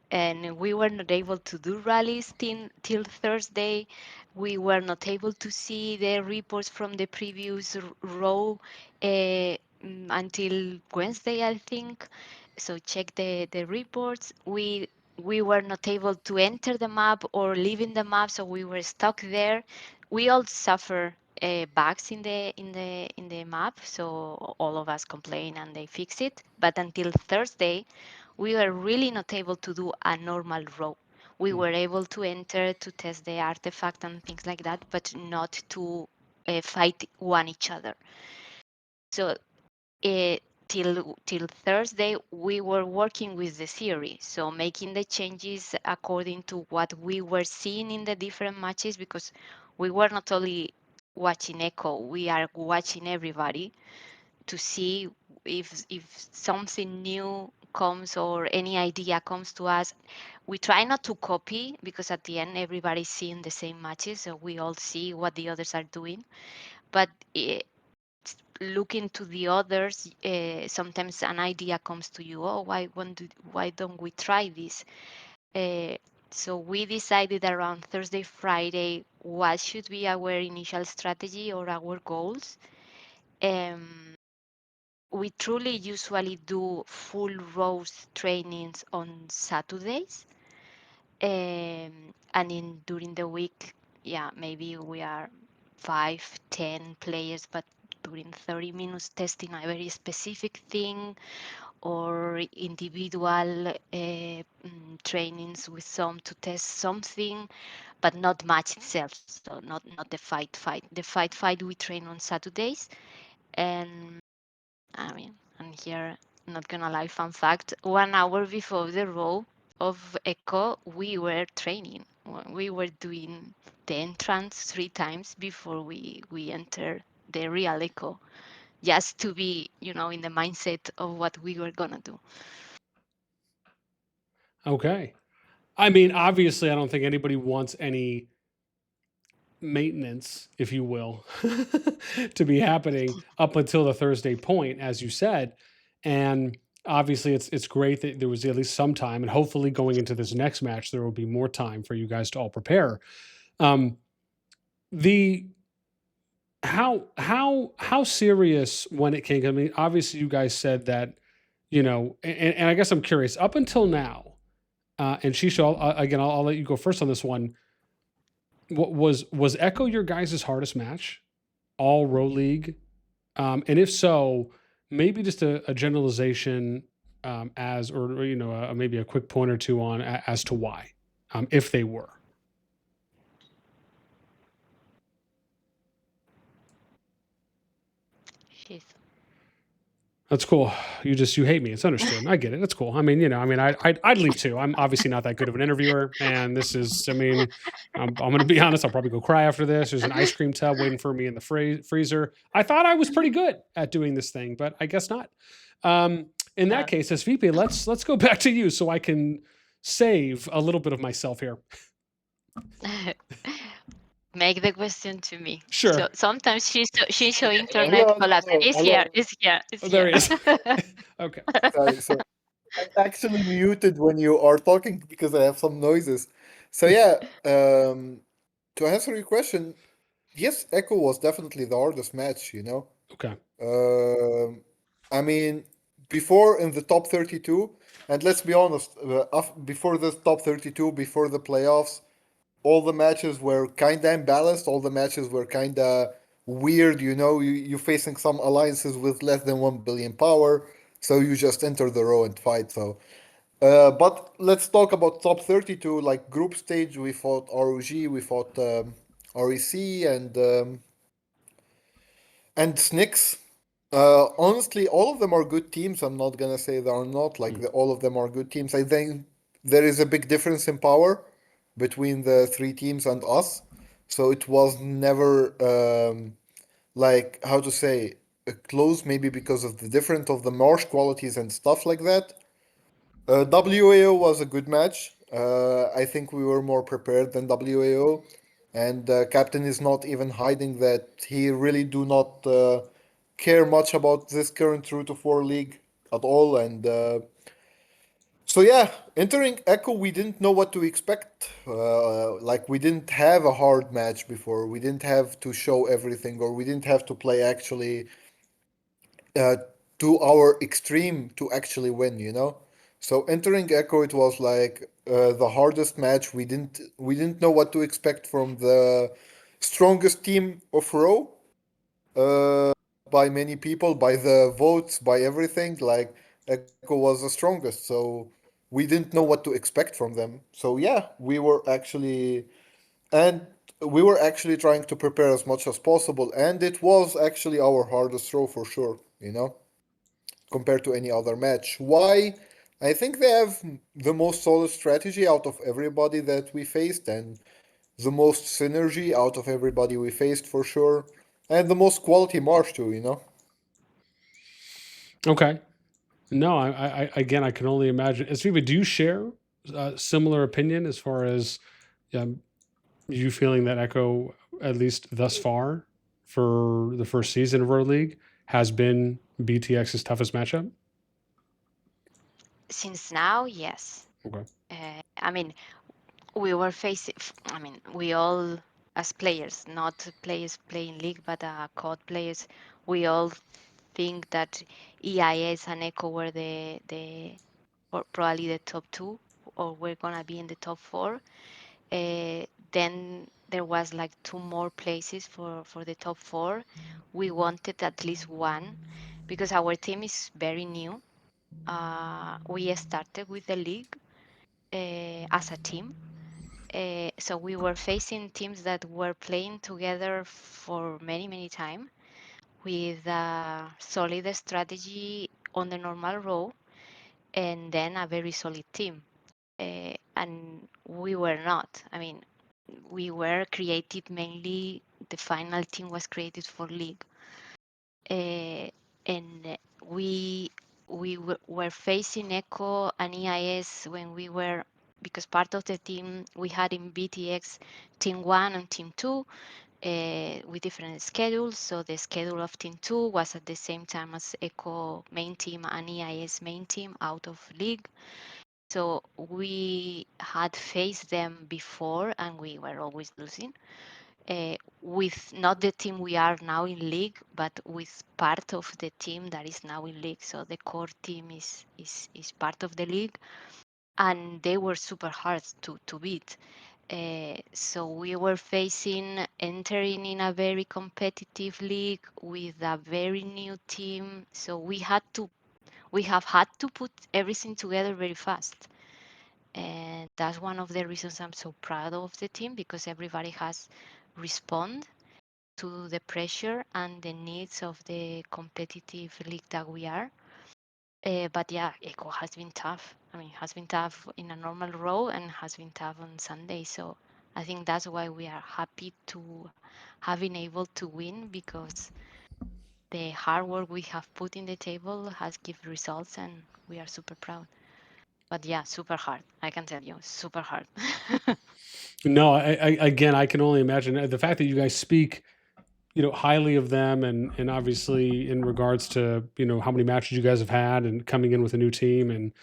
S2: and we were not able to do rallies till Thursday. We were not able to see the reports from the previous row until Wednesday, I think. So check the reports. We were not able to enter the map or leave in the map, so we were stuck there. We all suffer bugs in the map, so all of us complain and they fix it. But until Thursday, we were really not able to do a normal row. We were able to enter to test the artifact and things like that, but not to fight one each other. So till Thursday, we were working with the theory, so making the changes according to what we were seeing in the different matches, because we were not only watching Echo, we are watching everybody to see if something new comes or any idea comes to us. We try not to copy, because at the end everybody's seeing the same matches, so we all see what the others are doing. But looking to the others, sometimes an idea comes to you. Oh, why don't we try this? Uh, so we decided around Thursday, Friday, what should be our initial strategy or our goals. Um, we truly usually do full roast trainings on Saturdays. And in during the week, yeah, maybe we are 5, 10 players, but during 30 minutes testing a very specific thing, or individual trainings with some to test something, but not match itself. So not the fight. The fight we train on Saturdays. And I mean, and here, not gonna lie, fun fact, 1 hour before the roll of Echo, we were training. We were doing the entrance 3 times before we enter the real Echo, just to be, in the mindset of what we were gonna do.
S1: Okay. I mean, obviously, I don't think anybody wants any maintenance, if you will, to be happening up until the Thursday point, as you said. And obviously, it's great that there was at least some time, and hopefully, going into this next match, there will be more time for you guys to all prepare. Um, the how serious when it came? I mean, obviously, you guys said that, and I guess I'm curious. Up until now, and Shisha, again, I'll let you go first on this one. What was Echo your guys' hardest match, all row league? And if so, maybe just a generalization, as, or maybe a quick point or two on as to why, if they were.
S2: She's
S1: That's cool. You hate me. It's understood. I get it. That's cool. I mean, I'd leave too. I'm obviously not that good of an interviewer, and this is. I mean, I'm going to be honest. I'll probably go cry after this. There's an ice cream tub waiting for me in the freezer. I thought I was pretty good at doing this thing, but I guess not. In that
S2: not.
S1: case, SVP, let's go back to you so I can save a little bit of myself here.
S2: Make the question to me. So
S1: Sure.
S2: sometimes she's so internet
S3: Hello,
S2: collapse.
S3: hello,
S2: It's here.
S3: hello.
S2: It's here. It's
S1: Oh, there
S2: here.
S1: he is. Okay.
S3: Sorry, so I'm actually muted when you are talking because I have some noises. So yeah, to answer your question, yes, Echo was definitely the hardest match, you know.
S1: Okay.
S3: Um, I mean, before in the top 32, and let's be honest, before the top 32, before the playoffs, all the matches were kind of imbalanced. All the matches were kind of weird. You know, you're facing some alliances with less than 1 billion power, so you just enter the row and fight. So, but let's talk about top 32. Like group stage, we fought ROG, we fought REC, and Snicks. Honestly, all of them are good teams. I'm not gonna say they are not. Like
S1: Mm.
S3: all of them are good teams. I think there is a big difference in power between the three teams and us. So it was never like how to say close. Maybe because of the difference of the marsh qualities and stuff like that. WAO was a good match. I think we were more prepared than WAO, and Captain is not even hiding that he really do not care much about this current Route to 4 league at all. And so yeah, entering Echo, we didn't know what to expect. Like we didn't have a hard match before. We didn't have to show everything, or we didn't have to play actually uh, to our extreme to actually win, you know. So entering Echo, it was like the hardest match. We didn't know what to expect from the strongest team of RoW, uh, by many people, by the votes, by everything. Like Echo was the strongest, so we didn't know what to expect from them. So yeah, and we were actually trying to prepare as much as possible, and it was actually our hardest row for sure, you know. compared to any other match. Why? I think they have the most solid strategy out of everybody that we faced, and the most synergy out of everybody we faced for sure, and the most quality march too. You know.
S1: Okay. No, again, I can only imagine. Esvipe, do you share a similar opinion as far as um, you feeling that Echo, at least thus far, for the first season of RoW League, has been BTX's toughest matchup?
S2: Since now, yes.
S1: Okay.
S2: I mean, we were facing, I mean, we all, as players, not players playing League, but CoD players, we all think that EIS and Echo were or probably the top two, or we're gonna be in the top four. Then there was like two more places for the top four. We wanted at least one because our team is very new. We started with the league as a team. So we were facing teams that were playing together for many, many time with a solid strategy on the normal row and then a very solid team. And we were not. I mean, we were created mainly, the final team was created for league. And we were facing Echo and EIS when we were, because part of the team we had in BTX team 1 and team 2 with different schedules. So the schedule of team 2 was at the same time as Echo main team and EIS main team out of league. So we had faced them before and we were always losing. With not the team we are now in league, but with part of the team that is now in league. So the core team is part of the league, and they were super hard to beat. So we were facing entering in a very competitive league with a very new team. So we have had to put everything together very fast. And that's one of the reasons I'm so proud of the team, because everybody has responded to the pressure and the needs of the competitive league that we are. But yeah, Echo has been tough. I mean, has been tough in a normal row and has been tough on Sunday. So I think that's why we are happy to have been able to win, because the hard work we have put in the table has given results and we are super proud. But yeah, super hard. I can tell you, super hard.
S1: No, again, I can only imagine the fact that you guys speak, highly of them, and obviously in regards to how many matches you guys have had and coming in with a new team, and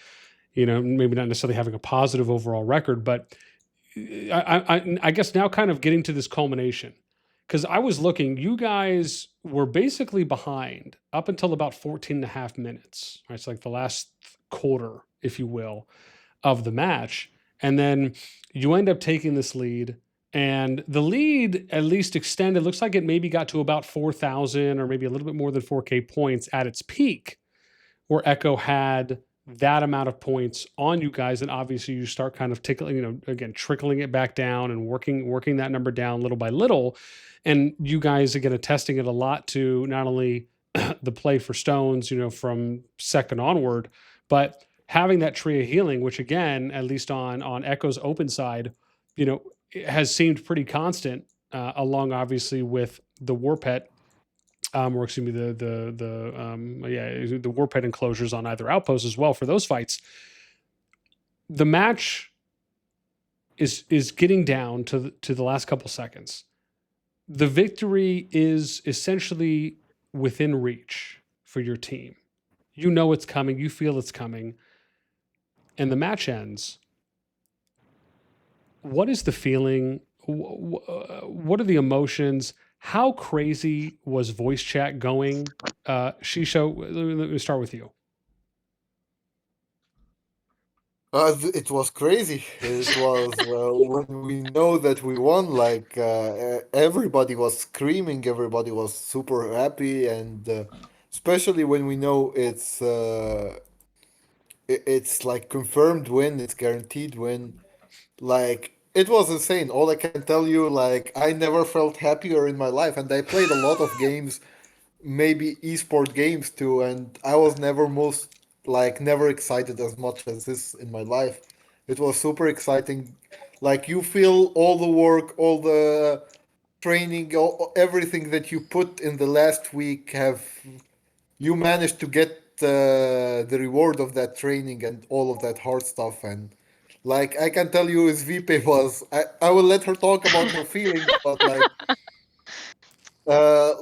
S1: maybe not necessarily having a positive overall record, but I guess now kind of getting to this culmination, because I was looking, you guys were basically behind up until about 14 and a half minutes, right? It's like the last quarter, if you will, of the match. And then you end up taking this lead, and the lead at least extended. Looks like it maybe got to about 4,000 or maybe a little bit more than 4K points at its peak, where Echo had that amount of points on you guys. And obviously you start kind of tickling, again, trickling it back down and working that number down little by little. And you guys, again, attesting it a lot to not only the play for stones, from second onward, but having that tree of healing, which again, at least on Echo's open side, has seemed pretty constant, along obviously with the war pet, or excuse me, the war pet enclosures on either outpost as well for those fights. The match is getting down to the last couple seconds. The victory is essentially within reach for your team. You know it's coming. You feel it's coming, and the match ends. What is the feeling? What are the emotions? How crazy was voice chat going? Shisho, let me start with you.
S3: It was crazy. It was when we know that we won. Like everybody was screaming, everybody was super happy, and especially when we know it's like confirmed win, it's guaranteed win. Like it was insane. All I can tell you, like I never felt happier in my life, and I played a lot of games maybe esport games too, and I was never most like never excited as much as this in my life. It was super exciting. Like you feel all the work, all the training, everything that you put in the last week have you managed to get the reward of that training and all of that hard stuff. And like I can tell you, Esvipe was. I will let her talk about her feelings, but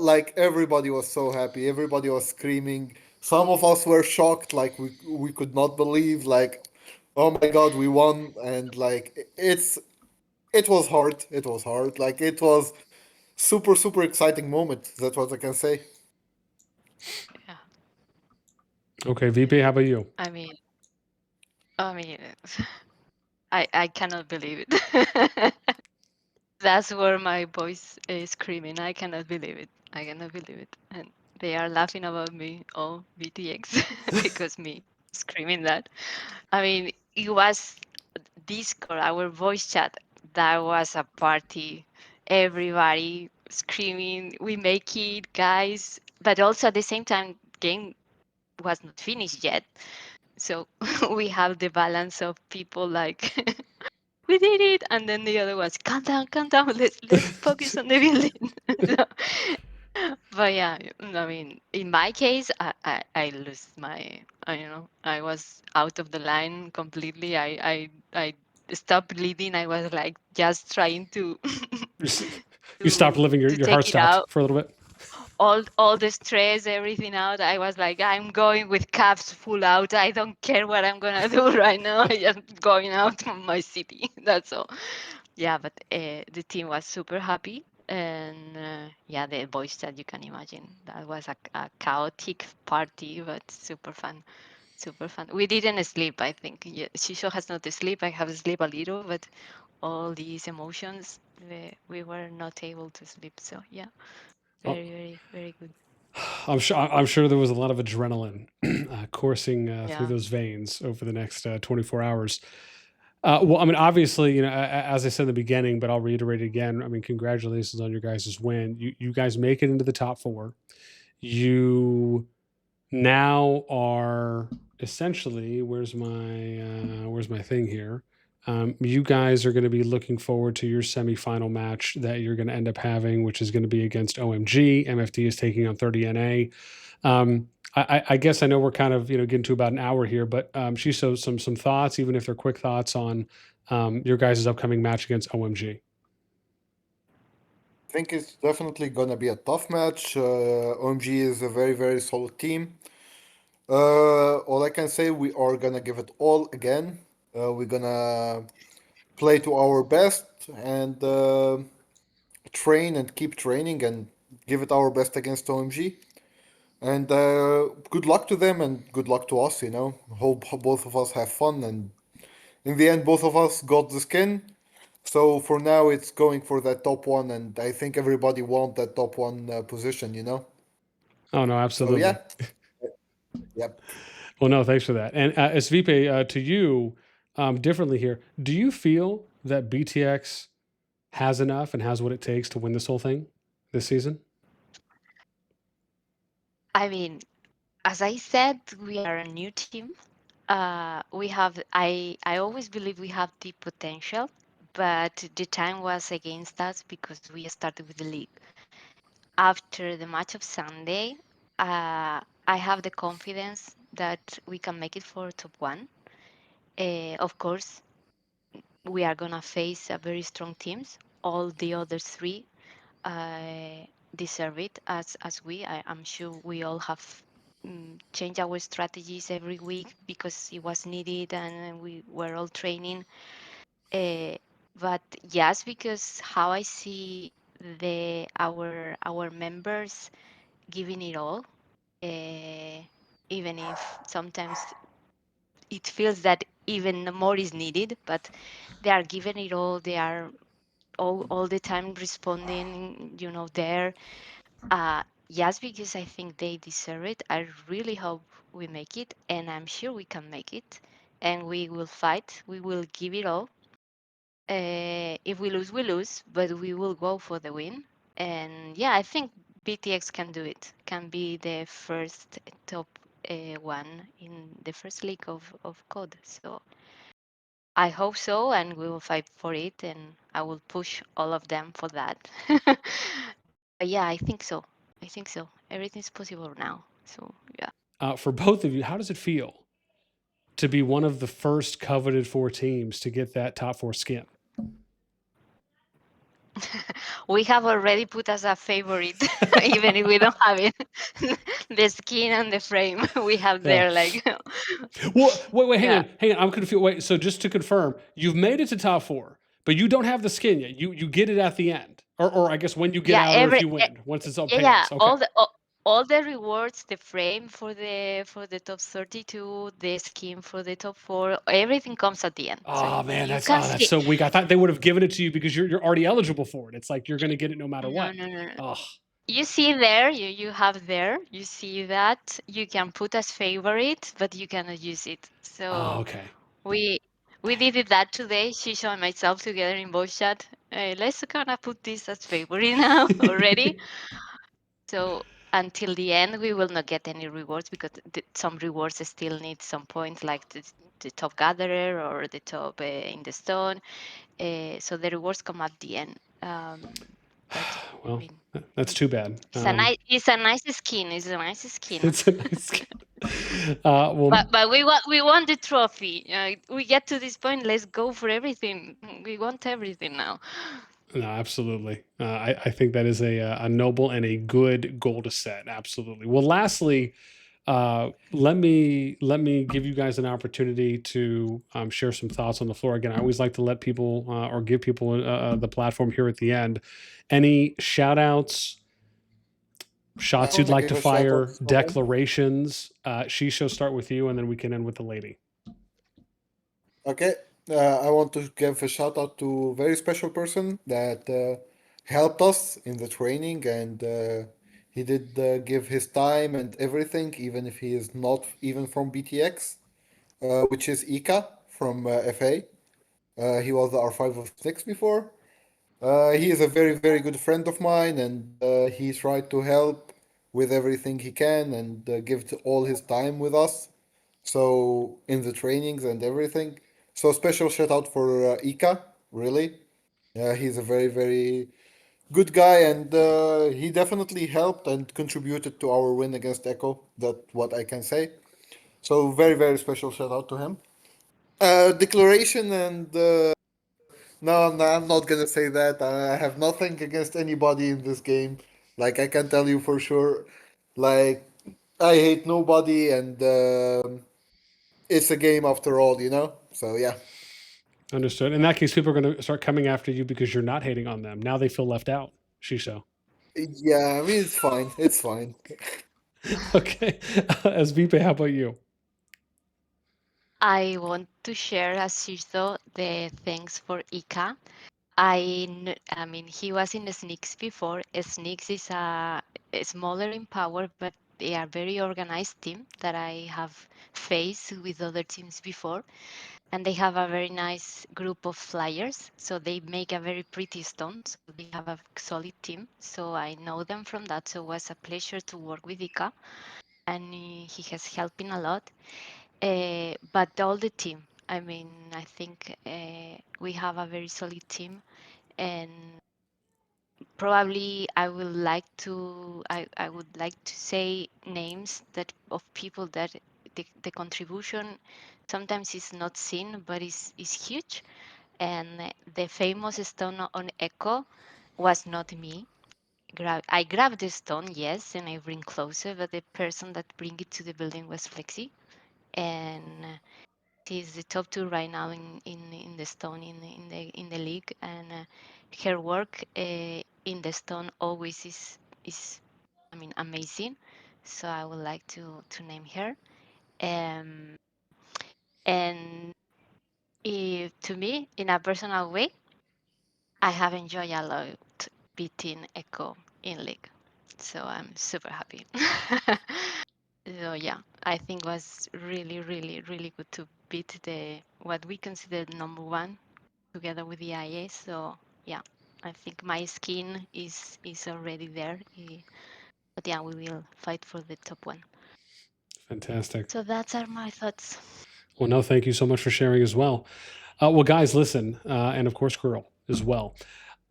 S3: like everybody was so happy. Everybody was screaming. Some of us were shocked, like we could not believe, like, oh my god, we won. And like it was hard. It was hard. Like it was super exciting moment. That's what I can say.
S2: Yeah.
S1: Okay, VP, how about you?
S2: I mean, I mean, I cannot believe it. That's where my voice is screaming. I cannot believe it. I cannot believe it. And they are laughing about me, all BTX, because me screaming that. I mean, it was Discord, our voice chat. That was a party. Everybody screaming, "We make it, guys!" But also at the same time, game was not finished yet. So we have the balance of people like we did it, and then the other was calm down, let's focus on the building. So, but yeah, I mean, in my case, I lost my, I was out of the line completely. I stopped bleeding. I was like just trying to
S1: You stopped living. Your
S2: to
S1: your heart
S2: take it
S1: stopped
S2: out,
S1: for a little bit.
S2: all the stress, everything out. I was like, I'm going with caps full out. I don't care what I'm gonna do right now. I just going out from my city. That's all. Yeah, but the team was super happy, and yeah, the voice chat, you can imagine, that was a chaotic party, but super fun, super fun. We didn't sleep, I think. Yeah, Shisho has not sleep. I have sleep a little, but all these emotions, we were not able to sleep. So yeah,
S1: Oh,
S2: very good.
S1: I'm sure there was a lot of adrenaline coursing through
S2: Yeah.
S1: those veins over the next 24 hours. Well, I mean, obviously, as I said in the beginning, but I'll reiterate it again. I mean, congratulations on your guys' win. You guys make it into the top four. You now are essentially, where's my thing here? You guys are going to be looking forward to your semifinal match that you're going to end up having, which is going to be against OMG. MFD is taking on 30NA. I guess I know we're kind of getting to about an hour here, but Shiso, some thoughts, even if they're quick thoughts on your guys' upcoming match against OMG.
S3: I think it's definitely gonna be a tough match. OMG is a very solid team. All I can say, we are gonna give it all again. We're gonna play to our best and train and keep training and give it our best against OMG. And good luck to them and good luck to us. Hope both of us have fun. And in the end, both of us got the skin. So for now, it's going for that top one, and I think everybody want that top one position.
S1: Oh no,
S3: So yeah,
S1: absolutely.
S3: yep.
S1: Well, no, thanks for that. And Svipe, to you, differently here. Do you feel that BTX has enough and has what it takes to win this whole thing this season?
S2: I mean, as I said, we are a new team. We have, I always believe we have the potential, but the time was against us because we started with the league. After the match of Sunday, I have the confidence that we can make it for top one. Of course, we are gonna face a very strong teams. All the other three uh, deserve it as we. I'm sure we all have changed our strategies every week because it was needed and we were all training. Uh, but yes, because how I see our members giving it all, uh, even if sometimes it feels that even more is needed, but they are giving it all. They are all the time responding, there. Yes, because I think they deserve it. I really hope we make it, and I'm sure we can make it. And we will fight. We will give it all. If we lose, we lose, but we will go for the win. And yeah, I think BTX can do it. Can be the first top one in the first league of CoD. So I hope so, and we will fight for it, and I will push all of them for that. But yeah, I think so. I think so. Everything's possible now. So yeah.
S1: For both of you, how does it feel to be one of the first coveted four teams to get that top four skin?
S2: We have already put as a favorite, even if we don't have it. The skin and the frame we have
S1: Yeah.
S2: there, like
S1: Well, wait, hang
S2: yeah.
S1: on, hang on. I'm confused. Wait, so just to confirm, you've made it to top four, but you don't have the skin yet. You get it at the end, or I guess when you get
S2: Yeah,
S1: out, or if you win, once it's all
S2: yeah, yeah.
S1: payoffs. Okay.
S2: All the rewards, the frame for the top 32, the skin for the top 4, everything comes at the end. So
S1: Oh man,
S2: you
S1: that's
S2: can
S1: that's
S2: see.
S1: so weak. I thought they would have given it to you because you're already eligible for it. It's like you're going to get it no matter
S2: No,
S1: what.
S2: no, no, no.
S1: Oh,
S2: You see there, you have there, you see that you can put as favorite, but you cannot use it.
S1: oh,
S2: So
S1: okay.
S2: we we did it that today, Shisho and myself together in voice chat. Let's kind of put this as favorite now already. So until the end, we will not get any rewards because some rewards still need some points, like the top gatherer or the top in the stone. So the rewards come at the end. But I
S1: Well,
S2: mean,
S1: that's too bad.
S2: it's a nice skin. It's a nice skin.
S1: It's a nice skin. Well,
S2: But we want the trophy. We get to this point. Let's go for everything. We want everything now.
S1: no, absolutely. I think that is a noble and a good goal to set. Absolutely. Well, lastly, let me give you guys an opportunity to share some thoughts on the floor. Again, I always like to let people or give people the platform here at the end. Any shout outs,
S3: I
S1: shots
S3: want
S1: you'd
S3: to
S1: like
S3: give
S1: to
S3: a shout out to
S1: fire,
S3: someone.
S1: declarations? Shisho, start with you, and then we can end with the lady.
S3: Okay, I want to give a shout out to a very special person that helped us in the training, and he did give his time and everything, even if he is not even from BTX, which is Ika from FA. He was the R5 of Six before. He is a very, very good friend of mine, and he tried to help with everything he can and give all his time with us. So in the trainings and everything. So special shout out for Ika, really. He's a very, very good guy, and he definitely helped and contributed to our win against Echo. That's what I can say. So very, very special shout out to him. Declaration and no, no, I'm not gonna say that. I have nothing against anybody in this game. Like I can tell you for sure. Like I hate nobody, and it's a game after all, you know. So yeah,
S1: Understood. In that case, people are going to start coming after you because you're not hating on them. Now they feel left out. Shisho.
S3: yeah. I mean, it's fine. It's fine.
S1: Okay. Esvipe, how about you?
S2: I want to share, as Shirzo, the thanks for Ika. I mean, he was in Sneaks before. Sneaks is a smaller in power, but they are very organized team that I have faced with other teams before. And they have a very nice group of flyers. So they make a very pretty stone. So they have a solid team. So I know them from that. So it was a pleasure to work with Ika. And he has helped me a lot. But all the team, I mean, I think we have a very solid team, and probably I would like to say names that of people that the contribution sometimes is not seen, but is huge. And the famous stone on Echo was not me. I grabbed the stone, yes, and I bring closer, but the person that bring it to the building was Flexi, and she's the top two right now in the stone in the league, and her work in the stone always is I mean amazing. So I would like to name her. Um, and to me, in a personal way, I have enjoyed a lot beating Echo in league. So I'm super happy. So yeah, I think was really, really, really good to beat the what we consider number one together with the IA. So yeah. I think my skin is already there. But yeah, we will fight for the top one.
S1: Fantastic.
S2: So that's are my thoughts.
S1: Well, no, thank you so much for sharing as well. Well, guys, listen, and of course, Girl as well.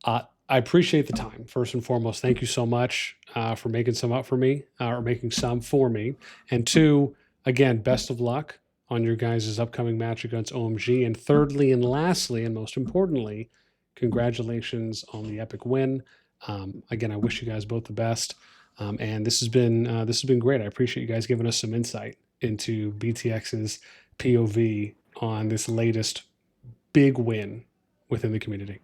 S1: I appreciate the time. First and foremost, thank you so much for making some up for me, or making some for me. And two, again, best of luck on your guys' upcoming match against OMG. And thirdly, and lastly, and most importantly, congratulations on the epic win. Again, I wish you guys both the best. And this has been great. I appreciate you guys giving us some insight into BTX's POV on this latest big win within the community.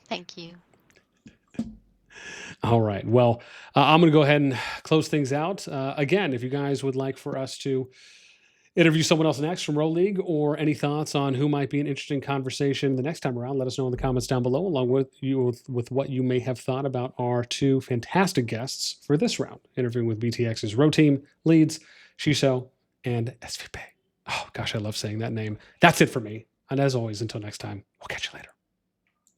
S2: Thank you.
S1: All right. Well, I'm going to go ahead and close things out. Again, if you guys would like for us to interview someone else next from RoW League, or any thoughts on who might be an interesting conversation the next time around, let us know in the comments down below, along with what you may have thought about our two fantastic guests for this round, interviewing with BTX's RoW team leads, Shiso and Esvipe. Oh, gosh, I love saying that name. That's it for me. And as always, until next time, we'll catch you later.